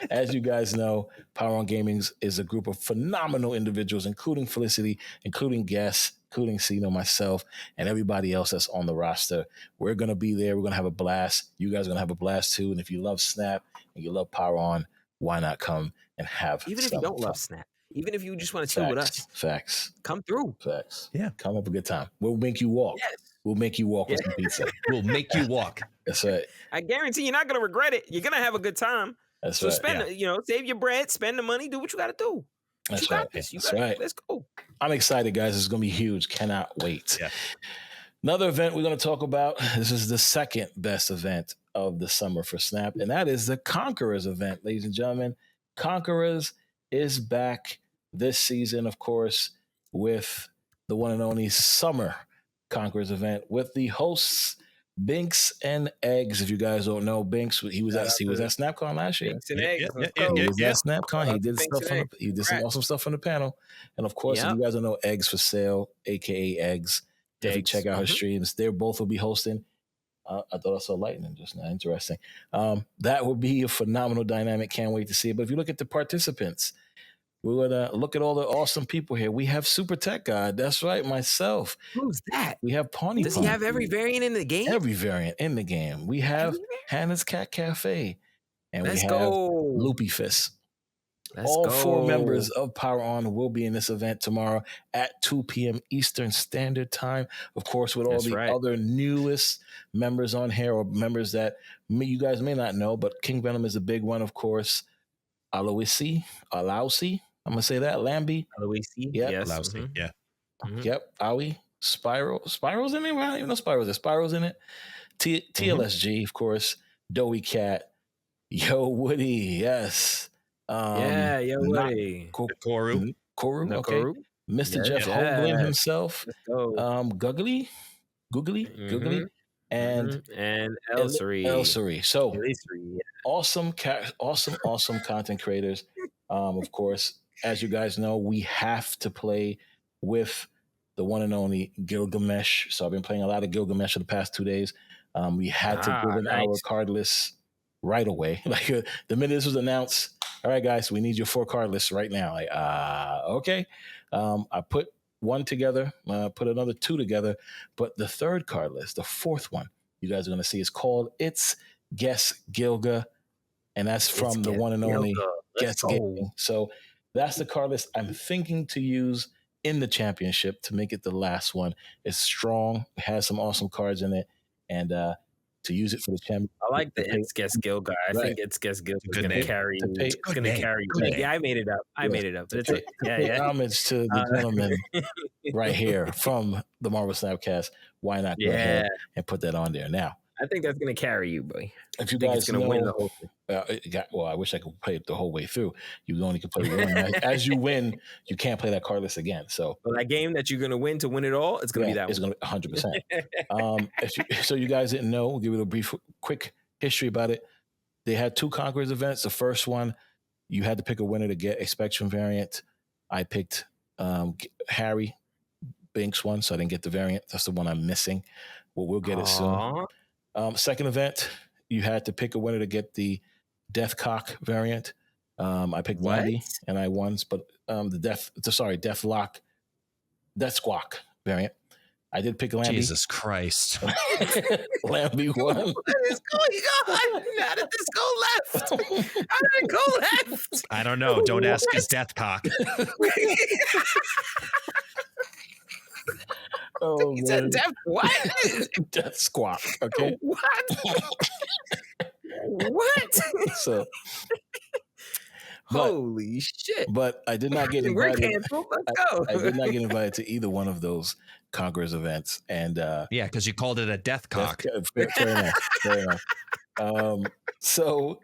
As you guys know, PWROn Gaming is a group of phenomenal individuals, including Felicity, including guests, including Sino, myself, and everybody else that's on the roster. We're going to be there. We're going to have a blast. You guys are going to have a blast too. And if you love Snap and you love PWROn, why not come and have Even if you don't love Snap, even if you just want to chill with us, facts, come through. Facts. Yeah. Come have a good time. We'll make you walk. Yes. We'll make you walk with some pizza. We'll make you walk. That's right. I guarantee you're not going to regret it. You're going to have a good time. That's so right. spend, save your bread, spend the money, do what you got to do. That's you got right. this. You That's got right. it. Let's go. I'm excited, guys. It's going to be huge. Cannot wait. Yeah. Another event we're going to talk about. This is the second best event of the summer for Snap, and that is the Conquerors event, ladies and gentlemen. Conquerors is back this season, of course, with the one and only summer Conquerors event with the hosts Binks and Eggs. If you guys don't know, Binks, he was at SnapCon last year. Binks and Eggs. He was at SnapCon. He did stuff he did some awesome stuff on the panel. And of course, if you guys don't know Eggs for Sale, aka Eggs, definitely check out her streams. They both will be hosting. I thought I saw lightning just now. Interesting. That would be a phenomenal dynamic. Can't wait to see it. But if you look at the participants, we're going to look at all the awesome people here. We have SuperTechGod. That's right, myself. Who's that? We have Pawnee. Does he have every variant in the game? Every variant in the game. We have Hannah's Cat Cafe. And we have Loopy Fist. All 4 members of PWROn will be in this event tomorrow at 2 p.m. Eastern Standard Time. Of course, with all the other newest members on here, or members that you guys may not know, but King Venom is a big one, of course. Alawisi. I'm going to say that. Lamby. Alawisi. Yep. Yes. Lousy. Yeah. Yep. Awi. Spiral. Spiral's in it? I don't even know Spiral's there. Spiral's in it. TLSG, of course. Doughy Cat. Yo Woody. Yes. Yo Woody. Koru. Okay. Mr. Jeff Hoagland himself. Googly. And Elsery. So awesome content creators. Of course, as you guys know, we have to play with the one and only Gilgamesh. So I've been playing a lot of Gilgamesh for the past 2 days. We had to give in our card list right away. Like the minute this was announced, all right, guys, we need your 4 card lists right now. Like, okay. I put one together, put another 2 together, but the third card list, the 4th one, you guys are going to see is called It's Guess Gilga, and that's from the one and only Guess Gaming. So that's the card list I'm thinking to use in the championship to make it the last one. It's strong, it has some awesome cards in it, and to use it for the championship. I like the It's Guess Gilga. I think It's Guess Gilga is going to carry you. It's going to carry you. Yeah, I made it up. That's it. Yeah. Homage to the gentleman right here from the Marvel Snapcast. Why not go ahead and put that on there now? I think that's going to carry you, boy. If you guys know, win the whole thing. I wish I could play it the whole way through. You only can play one. As you win, you can't play that card list again. So that game that you're going to win it all, it's going to be that one. It's going to be 100%. So you guys didn't know, we'll give you a quick history about it. They had 2 Conquerors events. The first one, you had to pick a winner to get a Spectrum variant. I picked Harry Binks one, so I didn't get the variant. That's the one I'm missing. Well, we'll get it soon. Second event, you had to pick a winner to get the Deathcock variant. I picked Lamby and I won, but Death Squawk variant. I did pick Lamby. Jesus Christ. Lamby won. How did this go left? How did it go left? I don't know. Don't ask his Deathcock. Oh, he said what? Death Squawk. Okay. What? So, holy shit! But I did not get invited. We're canceled. Let's go. I did not get invited to either one of those Conquerors events, and yeah, because you called it a Deathcock. Fair enough. So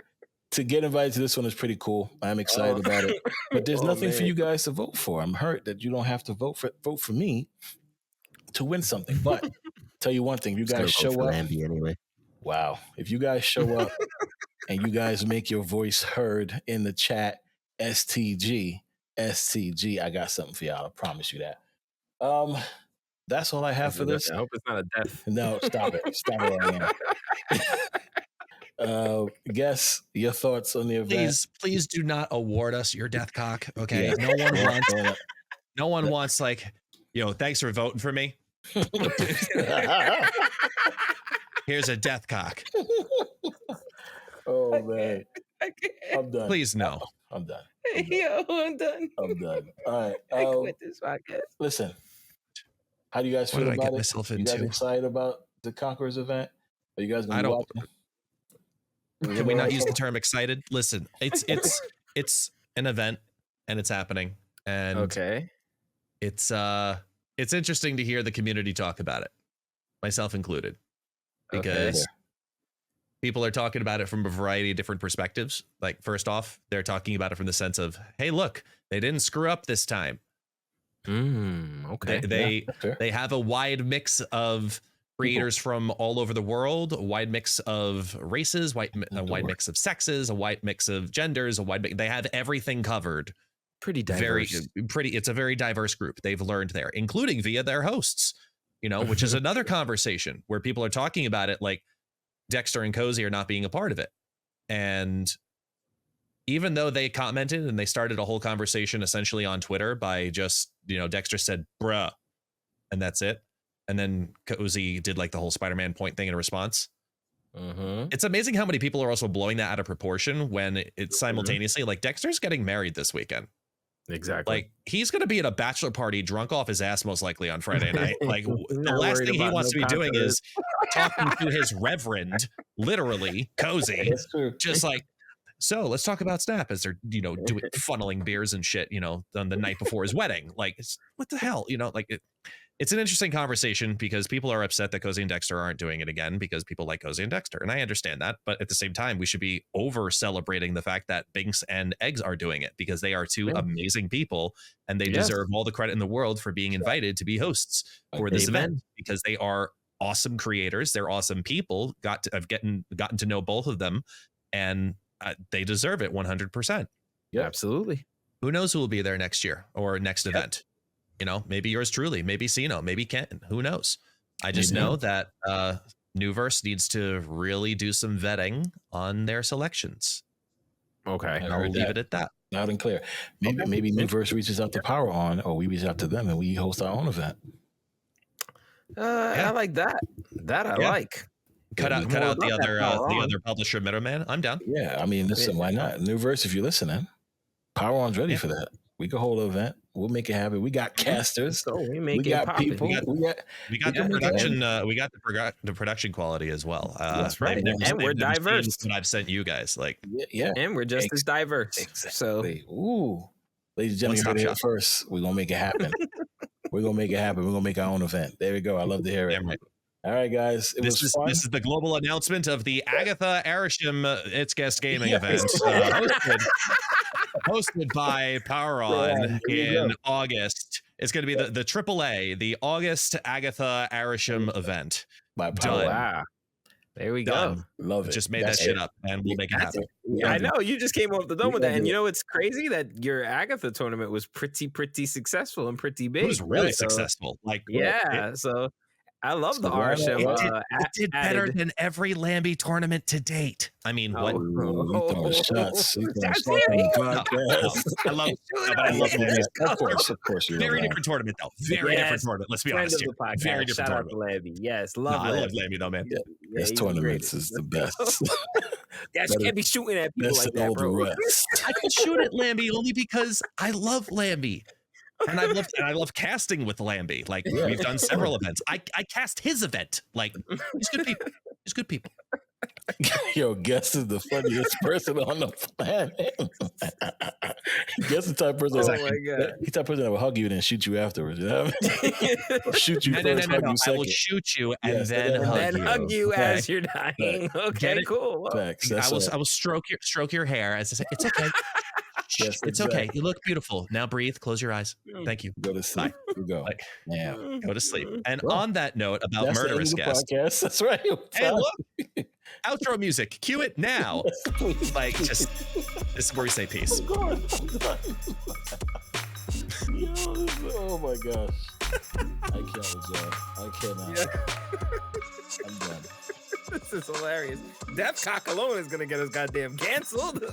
to get invited to this one is pretty cool. I'm excited about it. But there's nothing for you guys to vote for. I'm hurt that you don't have to vote for me to win something. But tell you one thing, you guys show up. Lambie anyway. Wow. If you guys show up and you guys make your voice heard in the chat, STG, I got something for y'all. I promise you that. That's all I have for this. I hope it's not a death. No, stop it. Stop it right now. Guess your thoughts on the event. Please do not award us your death cock. Okay. Yeah. No one wants like, thanks for voting for me. Here's a death cock. Oh man. I'm done. Please no. I'm done. I'm done. I'm done. All right. I quit this podcast. Listen. How do you guys feel about it? What did I get myself into? You guys excited about the Conquerors event? Are you guys going to watch it? Can we not use the term excited? Listen, it's an event and it's happening. And okay. It's interesting to hear the community talk about it, myself included, because people are talking about it from a variety of different perspectives. Like, first off, they're talking about it from the sense of, hey, look, they didn't screw up this time. Okay. They have a wide mix of creators from all over the world, a wide mix of races, a wide mix of sexes, a wide mix of genders, they have everything covered. Pretty diverse. It's a very diverse group. They've learned there, including via their hosts, which is another conversation where people are talking about it like Dexter and Cozy are not being a part of it. And even though they commented and they started a whole conversation essentially on Twitter by just, Dexter said, bruh, and that's it. And then Cozy did like the whole Spider-Man point thing in response. It's amazing how many people are also blowing that out of proportion when it's simultaneously like Dexter's getting married this weekend. Exactly. Like, he's going to be at a bachelor party drunk off his ass most likely on Friday night. Like, the last thing he wants to be doing is talking to his reverend, literally, Cozy, just like, so let's talk about Snap as they're, doing funneling beers and shit, on the night before his wedding. Like, what the hell, it's an interesting conversation because people are upset that Cozy and Dexter aren't doing it again because people like Cozy and Dexter. And I understand that. But at the same time, we should be over celebrating the fact that Binks and Eggs are doing it because they are two amazing people and they deserve all the credit in the world for being invited to be hosts for this event because they are awesome creators. They're awesome people. I've gotten to know both of them and they deserve it 100%. Yeah, absolutely. Who knows who will be there next year or next event? Maybe yours truly, maybe Sino, maybe Ken, who knows? I just know that Nuverse needs to really do some vetting on their selections. Okay. And I'll leave it at that. Loud and clear. Maybe Nuverse reaches out to PWROn or we reach out to them and we host our own event. I like that. I like. Cut out the other publisher middleman. I'm down. Yeah, I mean, listen, why not? Nuverse, if you're listening, PWROn's ready for that. We can hold an event. We'll make it happen. We got casters. So we got people. We got the production. We got the production quality as well. That's right. And we're diverse. What I've sent you guys, like, and we're just as diverse. Exactly. So, ladies and gentlemen, you heard it here first. We're gonna make it happen. We're gonna make it happen. We're gonna make our own event. There we go. I love to hear it. Right. All right, guys. This is the global announcement of the Agatha Arisham ItsGuestGaming event, hosted by PWROn in August. It's going to be the AAA, the August Agatha Arisham event. By PWROn. Wow. There we go. Love it. Just made that shit up, and we'll make it happen. Yeah, I know. You just came off the dome with that. And it's crazy that your Agatha tournament was pretty successful and pretty big. It was really successful. Like, so I love the Arsham. It did better than every Lambie tournament to date. I mean, what? Shots. I love Lambie. Of course. Very different tournament, though. Very different tournament. Let's be honest here. Very different tournament. Shout out to Lambie. Yes, love I love Lambie, though, man. This tournament is the best. You can't be shooting at people like that, bro. I can shoot at Lambie only because I love Lambie. And I love casting with Lambie. Like, we've done several events. I cast his event. Like, he's good people. He's good people. Yo, Guest is the funniest person on the planet. Guess the type of person. Oh my God. He's the type of person that will hug you and then shoot you afterwards. You know what I mean? Or shoot you No, first, hug you I will second. shoot you and Yes, then and hug Then you. hug you Okay? as you're dying. Okay, it? cool. Well, Facts. I That's will stroke your hair as I say, it's okay. Yes, It's okay. You look beautiful. Now breathe. Close your eyes. Thank you. Go to sleep. You go. Like, Yeah. go to sleep. And Well, on that note about That's murderous the end of guests, the podcast. That's right. hey, look, outro music. Cue it now. Like, just this is where we say peace. I'm going. Yo, oh my gosh. I can't with y'all. I cannot. Yeah. I'm done. This is hilarious. Death Cock alone is gonna get us goddamn canceled.